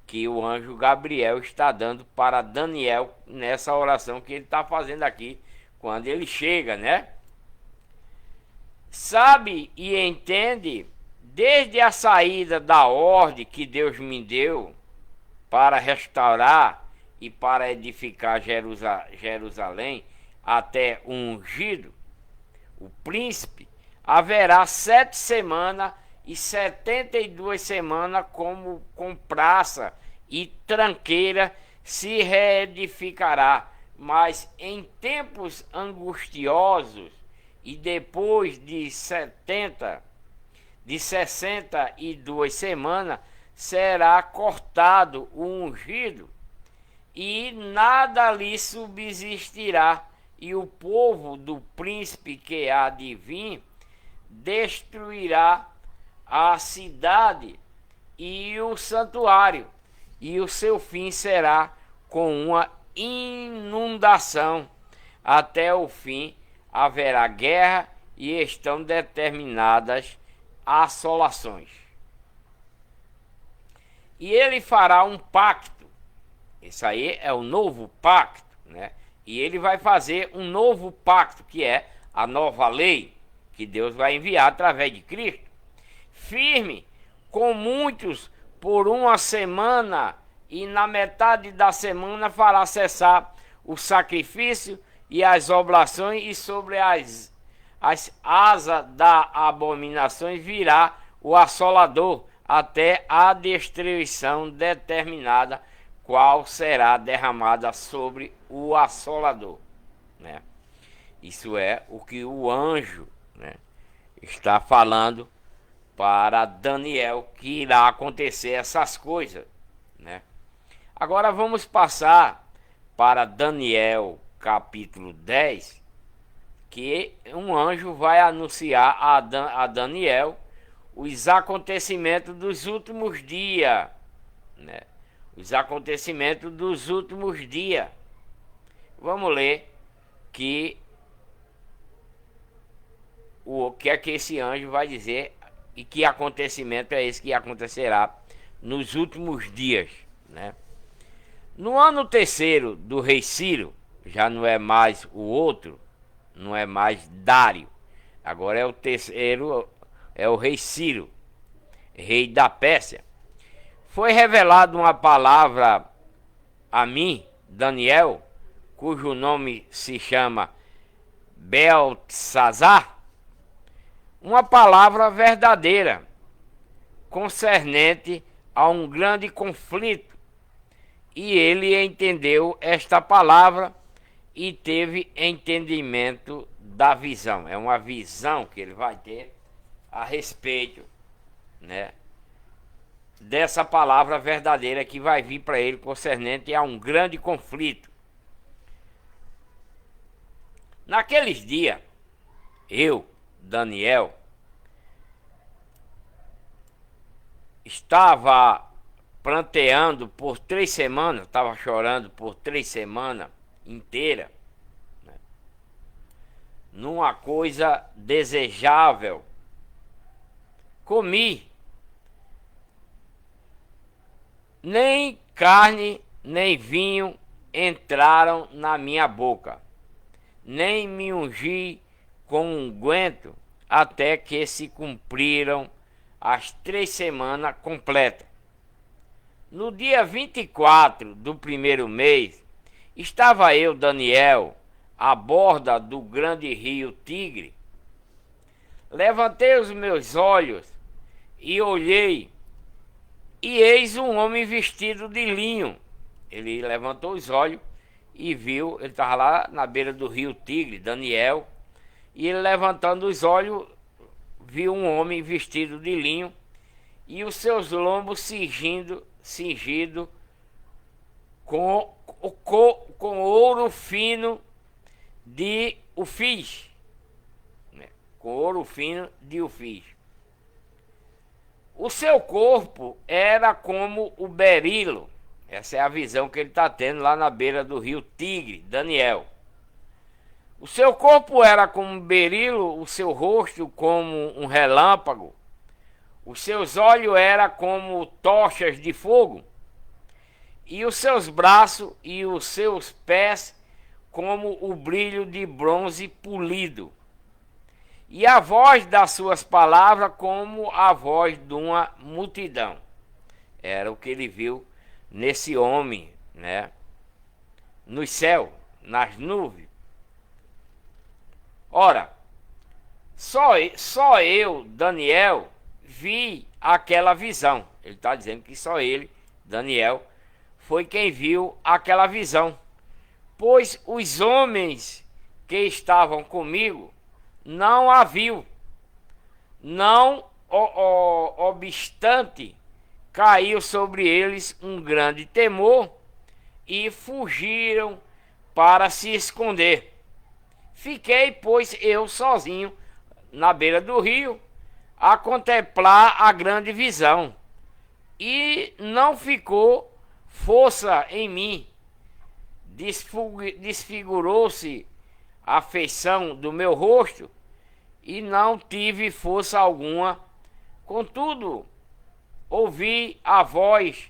que o anjo Gabriel está dando para Daniel nessa oração que ele está fazendo aqui quando ele chega, né? Sabe e entende desde a saída da ordem que Deus me deu para restaurar e para edificar Jerusalém até o ungido, o príncipe, haverá 7 semanas e 72 semanas como com praça e tranqueira se reedificará. Mas em tempos angustiosos e depois de 62 semanas será cortado o ungido e nada lhe subsistirá, e o povo do príncipe que há de vir destruirá a cidade e o santuário, e o seu fim será com uma inundação. Até o fim haverá guerra e estão determinadas assolações. E ele fará um pacto. Isso aí é o novo pacto, né? E ele vai fazer um novo pacto, que é a nova lei que Deus vai enviar através de Cristo. Firme com muitos por uma semana, e na metade da semana fará cessar o sacrifício e as oblações, e sobre as asas da abominação virá o assolador, até a destruição determinada, qual será derramada sobre o assolador, né? Isso é o que o anjo, né, está falando para Daniel, que irá acontecer essas coisas, né? Agora vamos passar para Daniel capítulo 10, que um anjo vai anunciar a Daniel os acontecimentos dos últimos dias, né? Os acontecimentos dos últimos dias. Vamos ler o que é que esse anjo vai dizer e que acontecimento é esse que acontecerá nos últimos dias, né? No ano terceiro do rei Ciro, já não é mais o outro, não é mais Dário, agora é o terceiro, é o rei Ciro, rei da Pérsia. Foi revelada uma palavra a mim, Daniel, cujo nome se chama Beltesazar, uma palavra verdadeira, concernente a um grande conflito. E ele entendeu esta palavra e teve entendimento da visão. É uma visão que ele vai ter a respeito, né, dessa palavra verdadeira que vai vir para ele concernente a um grande conflito. Naqueles dias, eu, Daniel, estava planteando por 3 semanas, estava chorando por 3 semanas inteiras, né, numa coisa desejável. Comi, nem carne nem vinho entraram na minha boca, nem me ungi com unguento, até que se cumpriram as 3 semanas completas. No dia 24 do primeiro mês, estava eu, Daniel, à borda do grande rio Tigre. Levantei os meus olhos e olhei, e eis um homem vestido de linho. Ele levantou os olhos e viu, ele estava lá na beira do rio Tigre, Daniel, e ele levantando os olhos, vi um homem vestido de linho e os seus lombos cingido com ouro fino de Ufis, né? Com ouro fino de Ufis. O seu corpo era como o berilo. Essa é a visão que ele está tendo lá na beira do rio Tigre, Daniel. O seu corpo era como um berilo, o seu rosto como um relâmpago, os seus olhos eram como tochas de fogo, e os seus braços e os seus pés como o brilho de bronze polido. E a voz das suas palavras como a voz de uma multidão. Era o que ele viu nesse homem, né? No céu, nas nuvens. Ora, só eu, Daniel, vi aquela visão. Ele está dizendo que só ele, Daniel, foi quem viu aquela visão. Pois os homens que estavam comigo não a viu. Não obstante, caiu sobre eles um grande temor e fugiram para se esconder. Fiquei, pois, eu sozinho na beira do rio a contemplar a grande visão, e não ficou força em mim. Desfigurou-se a feição do meu rosto e não tive força alguma. Contudo, ouvi a voz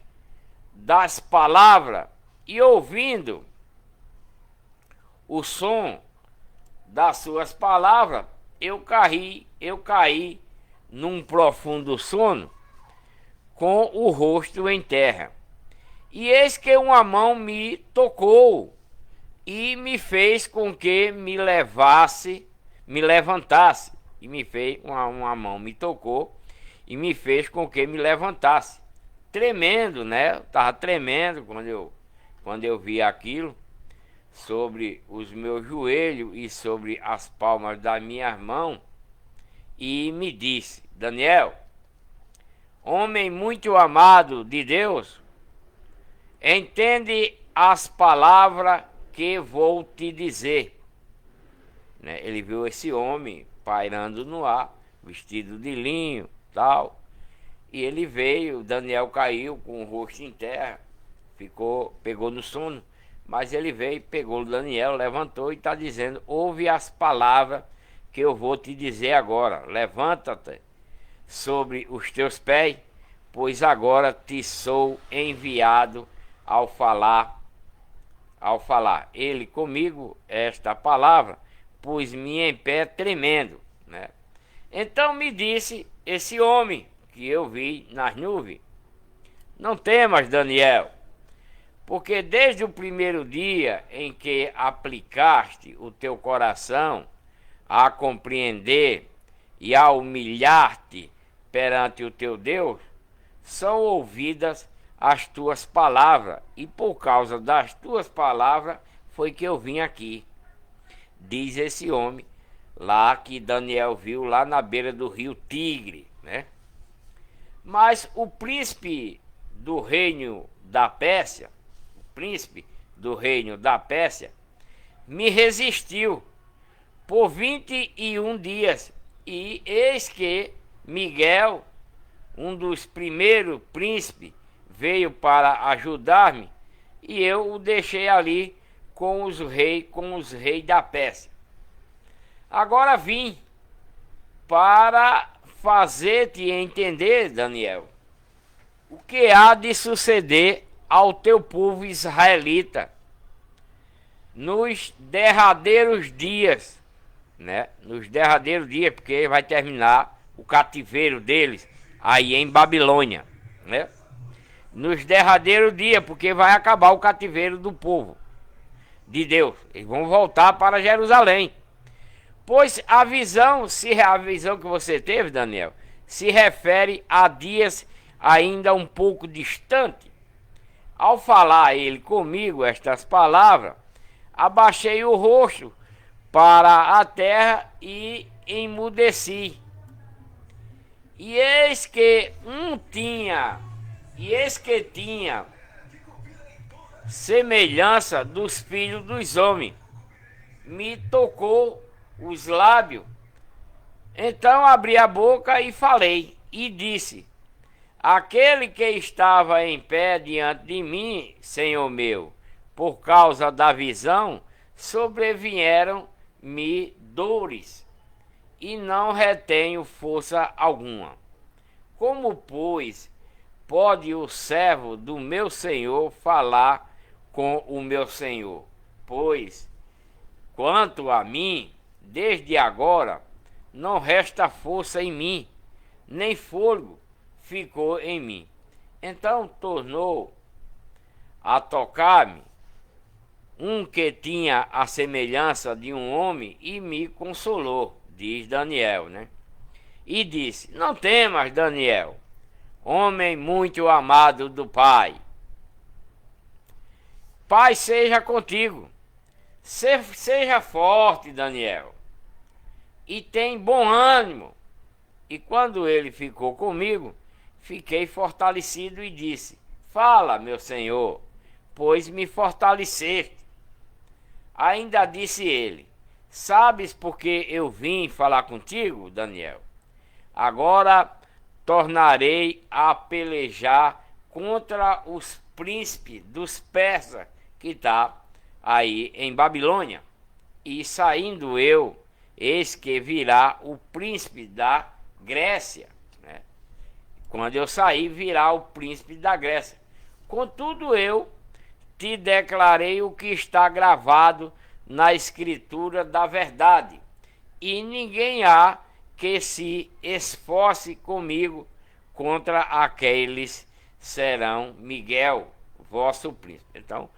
das palavras, e ouvindo o som das suas palavras, eu caí num profundo sono, com o rosto em terra. E eis que uma mão me tocou e me fez com que me levantasse. E me fez, uma mão me tocou e me fez com que me levantasse. Tremendo, né? Eu tava tremendo quando eu vi aquilo sobre os meus joelhos e sobre as palmas das minhas mãos, e me disse: Daniel, homem muito amado de Deus, entende as palavras que vou te dizer. Né? Ele viu esse homem pairando no ar, vestido de linho, tal, e ele veio. Daniel caiu com o rosto em terra, pegou no sono, mas ele veio, pegou o Daniel, levantou e está dizendo: ouve as palavras que eu vou te dizer agora. Levanta-te sobre os teus pés, pois agora te sou enviado ao falar ele comigo esta palavra, pus-me em pé tremendo, né? Então me disse esse homem que eu vi nas nuvens: não temas, Daniel, porque desde o primeiro dia em que aplicaste o teu coração a compreender e a humilhar-te perante o teu Deus, são ouvidas as tuas palavras, e por causa das tuas palavras foi que eu vim aqui. Diz esse homem lá que Daniel viu lá na beira do rio Tigre, né? Mas o príncipe do reino da Pérsia, me resistiu por 21 dias, e eis que Miguel, um dos primeiros príncipes, veio para ajudar-me, e eu o deixei ali com os reis da Pérsia. Agora vim para fazer-te entender, Daniel, o que há de suceder ao teu povo israelita nos derradeiros dias, né? Nos derradeiros dias, porque vai terminar o cativeiro deles aí em Babilônia, né? Nos derradeiros dias, porque vai acabar o cativeiro do povo de Deus. Eles vão voltar para Jerusalém. Pois a visão que você teve, Daniel, se refere a dias ainda um pouco distante. Ao falar ele comigo estas palavras, abaixei o rosto para a terra e emudeci. E eis que um tinha, e eis que tinha semelhança dos filhos dos homens, me tocou os lábios. Então abri a boca e falei, e disse: aquele que estava em pé diante de mim, Senhor meu, por causa da visão, sobrevieram-me dores, e não retenho força alguma. Como, pois, pode o servo do meu senhor falar com o meu senhor? Pois, quanto a mim, desde agora, não resta força em mim, nem fôlego ficou em mim. Então tornou a tocar-me um que tinha a semelhança de um homem e me consolou, diz Daniel, né? E disse: não temas, Daniel, homem muito amado do Pai. Pai seja contigo. Seja forte, Daniel, e tem bom ânimo. E quando ele ficou comigo, fiquei fortalecido e disse: fala, meu senhor, pois me fortaleceste. Ainda disse ele: sabes por que eu vim falar contigo, Daniel? Agora tornarei a pelejar contra os príncipes dos persas que está aí em Babilônia. E saindo eu, eis que virá o príncipe da Grécia. Né? Quando eu sair, virá o príncipe da Grécia. Contudo, eu te declarei o que está gravado na escritura da verdade, e ninguém há que se esforce comigo contra aqueles serão Miguel, vosso príncipe. Então,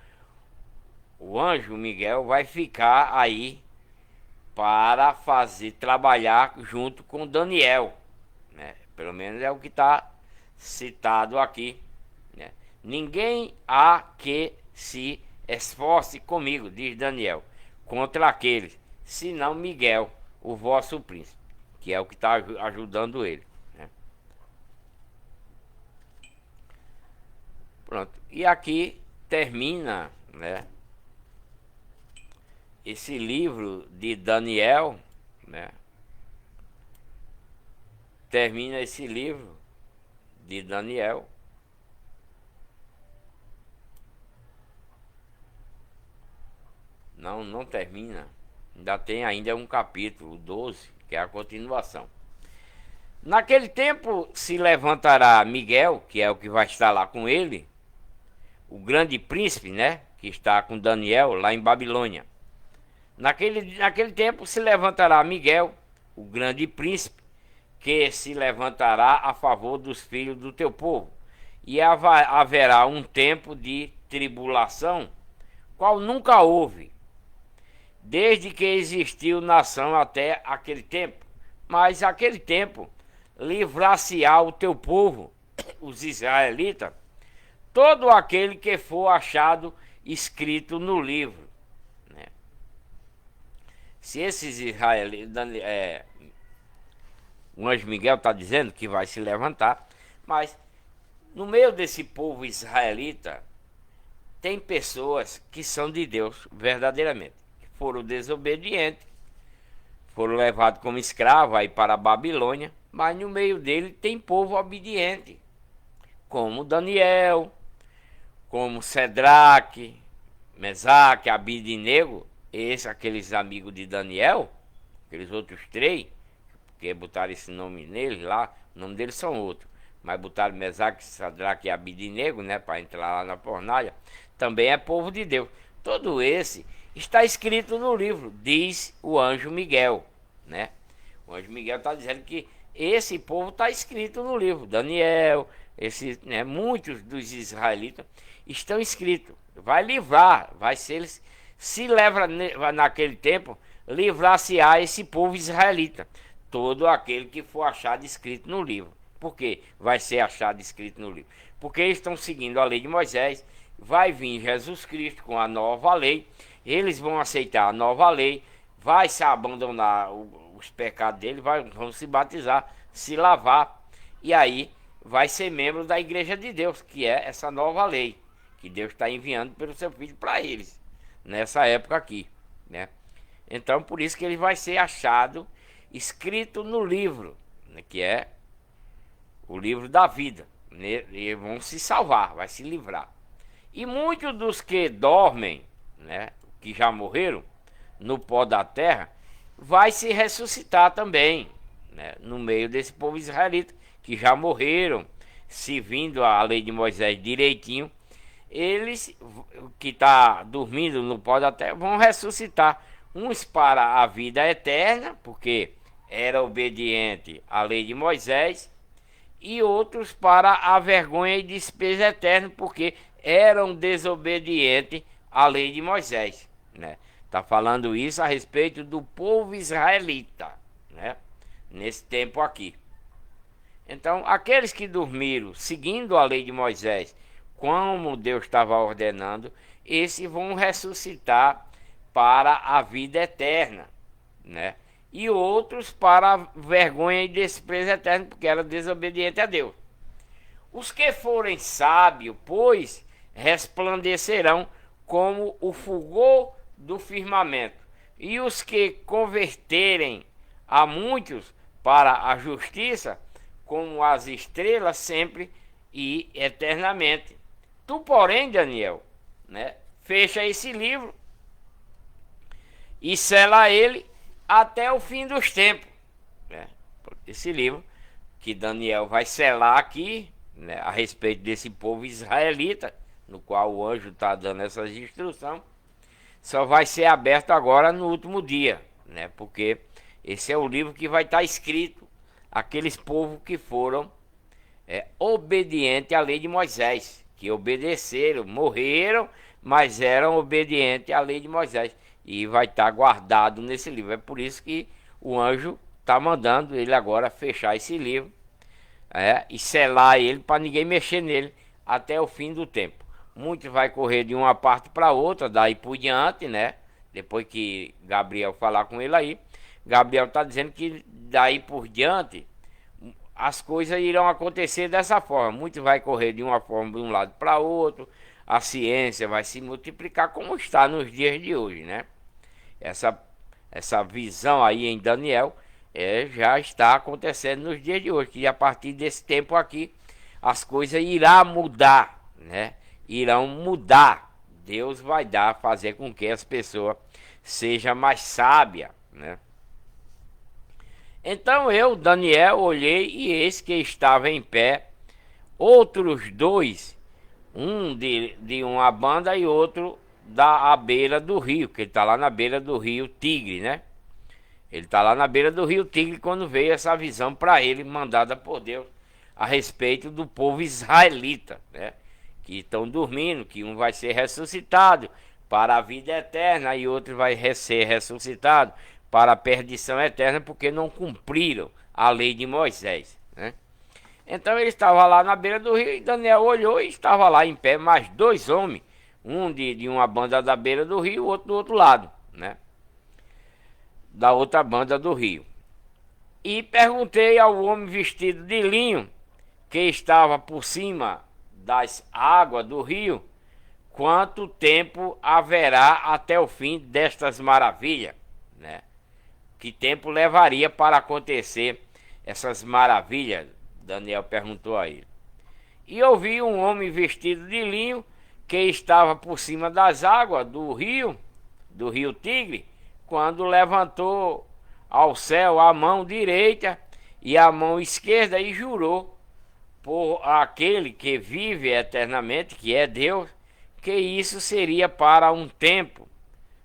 o anjo Miguel vai ficar aí para fazer trabalhar junto com Daniel, né? Pelo menos é o que está citado aqui, né? Ninguém há que se esforce comigo, diz Daniel, contra aqueles, senão Miguel, o vosso príncipe, que é o que está ajudando ele, né? Pronto. E aqui termina, né, esse livro de Daniel, né? Termina esse livro de Daniel. Não termina. Ainda tem ainda um capítulo 12, que é a continuação. Naquele tempo se levantará Miguel, que é o que vai estar lá com ele, o grande príncipe, né? Que está com Daniel lá em Babilônia. Naquele tempo se levantará Miguel, o grande príncipe, que se levantará a favor dos filhos do teu povo. E haverá um tempo de tribulação, qual nunca houve, desde que existiu nação até aquele tempo. Mas aquele tempo livrar-se-á o teu povo, os israelitas, todo aquele que for achado escrito no livro. Né? Se esses israelitas, o anjo Miguel está dizendo que vai se levantar, mas no meio desse povo israelita tem pessoas que são de Deus verdadeiramente, que foram desobedientes, foram levados como escravos aí para a Babilônia, mas no meio dele tem povo obediente, como Daniel, como Sedraque, Mesaque, Abidinego, aqueles amigos de Daniel, aqueles outros três, que botaram esse nome neles lá, o nome deles são outros, mas botaram Mesaque, Sedraque e Abidinego, né, para entrar lá na fornalha, também é povo de Deus. Todo esse está escrito no livro, diz o anjo Miguel, né? O anjo Miguel está dizendo que esse povo está escrito no livro. Daniel, né, muitos dos israelitas estão escritos. Vai livrar, vai ser, se leva naquele tempo, livrar-se-á esse povo israelita, todo aquele que for achado escrito no livro. Por que vai ser achado escrito no livro? Porque eles estão seguindo a lei de Moisés. Vai vir Jesus Cristo com a nova lei, eles vão aceitar a nova lei, vai se abandonar os pecados dele, vão se batizar, se lavar, e aí vai ser membro da Igreja de Deus, que é essa nova lei que Deus está enviando pelo seu Filho para eles, nessa época aqui, né? Então, por isso que ele vai ser achado escrito no livro, né, que é o livro da vida, né? E vão se salvar, vai se livrar. E muitos dos que dormem, né, que já morreram no pó da terra, vai se ressuscitar também, né, no meio desse povo israelita que já morreram, servindo a lei de Moisés direitinho. Eles que está dormindo no pó da terra vão ressuscitar, uns para a vida eterna, porque era obediente à lei de Moisés, e outros para a vergonha e desprezo eterno, porque eram desobedientes à lei de Moisés, né? Tá falando isso a respeito do povo israelita, né? Nesse tempo aqui. Então, aqueles que dormiram seguindo a lei de Moisés, como Deus estava ordenando, esses vão ressuscitar para a vida eterna, né? E outros para a vergonha e desprezo eterno, porque era desobediente a Deus. Os que forem sábios, pois, resplandecerão como o fulgor do firmamento. E os que converterem a muitos para a justiça, como as estrelas sempre e eternamente. Tu, porém, Daniel, né, fecha esse livro e sela ele até o fim dos tempos, né? Esse livro que Daniel vai selar aqui, né, a respeito desse povo israelita, no qual o anjo está dando essas instruções, só vai ser aberto agora no último dia, né? Porque esse é o livro que vai estar escrito aqueles povos que foram obedientes à lei de Moisés, que obedeceram, morreram, mas eram obedientes à lei de Moisés, e vai estar guardado nesse livro. É por isso que o anjo está mandando ele agora fechar esse livro, e selar ele para ninguém mexer nele até o fim do tempo. Muitos vai correr de uma parte para outra, daí por diante, né? Depois que Gabriel falar com ele aí, Gabriel está dizendo que daí por diante as coisas irão acontecer dessa forma. Muitos vai correr de uma forma de um lado para outro, a ciência vai se multiplicar como está nos dias de hoje, né? Essa visão aí em Daniel já está acontecendo nos dias de hoje, que a partir desse tempo aqui as coisas irão mudar, né? Irão mudar. Deus vai fazer com que as pessoas sejam mais sábias, né? Então eu, Daniel, olhei e eis que estava em pé outros dois, um de uma banda e outro da beira do rio, que ele está lá na beira do rio Tigre, né? Ele está lá na beira do rio Tigre quando veio essa visão para ele, mandada por Deus, a respeito do povo israelita, né? Que estão dormindo, que um vai ser ressuscitado para a vida eterna e outro vai ser ressuscitado para a perdição eterna, porque não cumpriram a lei de Moisés, né? Então ele estava lá na beira do rio e Daniel olhou e estava lá em pé mais dois homens, um de uma banda da beira do rio, outro do outro lado, né? Da outra banda do rio. E perguntei ao homem vestido de linho, que estava por cima das águas do rio, quanto tempo haverá até o fim destas maravilhas, né? Que tempo levaria para acontecer essas maravilhas? Daniel perguntou a ele. E ouvi um homem vestido de linho que estava por cima das águas do rio Tigre, quando levantou ao céu a mão direita e a mão esquerda e jurou por aquele que vive eternamente, que é Deus, que isso seria para um tempo,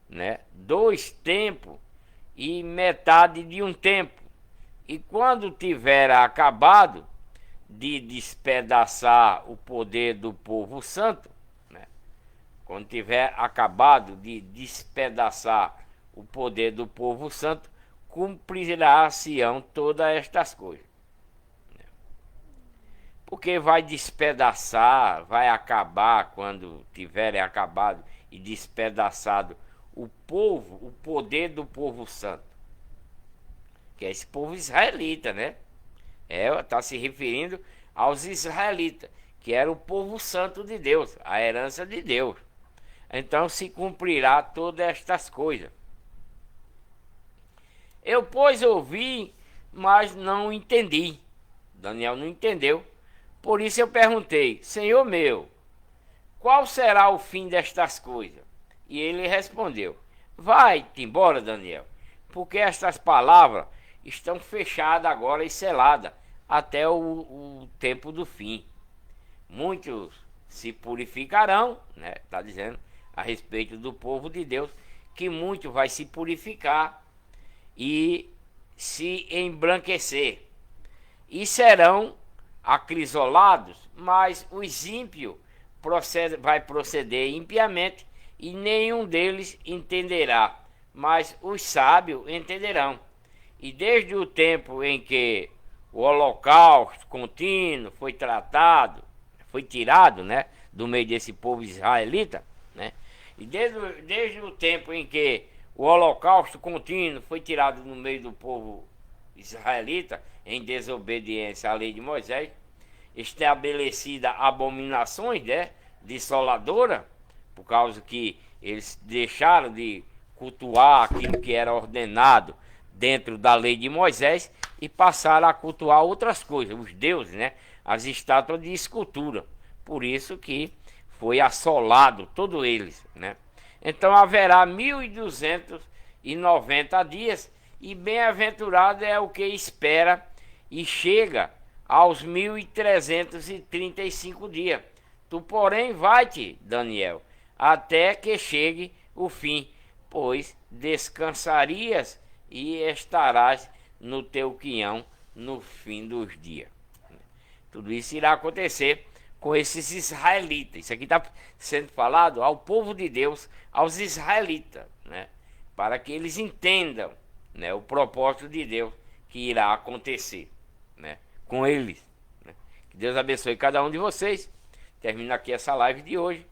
né? 2 tempos e metade de um tempo. E quando tiver acabado de despedaçar o poder do povo santo, né? Quando tiver acabado de despedaçar o poder do povo santo, cumprirá-se-ão todas estas coisas. Porque vai despedaçar, vai acabar quando tiverem acabado e despedaçado o povo, o poder do povo santo, que é esse povo israelita, né? Está se referindo aos israelitas, que era o povo santo de Deus, a herança de Deus. Então se cumprirá todas estas coisas. Eu, pois, ouvi, mas não entendi. Daniel não entendeu. Por isso eu perguntei: Senhor meu, qual será o fim destas coisas? E ele respondeu: vai-te embora, Daniel, porque estas palavras estão fechadas agora e seladas até o tempo do fim. Muitos se purificarão, né? Está dizendo a respeito do povo de Deus, que muito vai se purificar e se embranquecer, e serão acrisolados, mas os ímpios vai proceder impiamente, e nenhum deles entenderá, mas os sábios entenderão. E desde o tempo em que o holocausto contínuo foi tirado, né, do meio desse povo israelita, né? E desde o tempo em que o holocausto contínuo foi tirado no meio do povo israelita, em desobediência à lei de Moisés, estabelecida abominações, né, dessoladora, por causa que eles deixaram de cultuar aquilo que era ordenado dentro da lei de Moisés e passaram a cultuar outras coisas, os deuses, né, as estátuas de escultura. Por isso que foi assolado todos eles, né? Então haverá 1290 dias, e bem-aventurado é o que espera e chega aos 1335 dias. Tu, porém, vai-te, Daniel, até que chegue o fim, pois descansarias e estarás no teu quinhão no fim dos dias. Tudo isso irá acontecer com esses israelitas. Isso aqui está sendo falado ao povo de Deus, aos israelitas, né? Para que eles entendam, né, o propósito de Deus que irá acontecer, né, com eles, né? Que Deus abençoe cada um de vocês. Termino aqui essa live de hoje.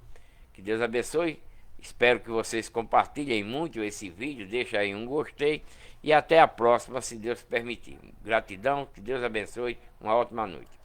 Que Deus abençoe. Espero que vocês compartilhem muito esse vídeo. Deixa aí um gostei. E até a próxima, se Deus permitir. Gratidão. Que Deus abençoe. Uma ótima noite.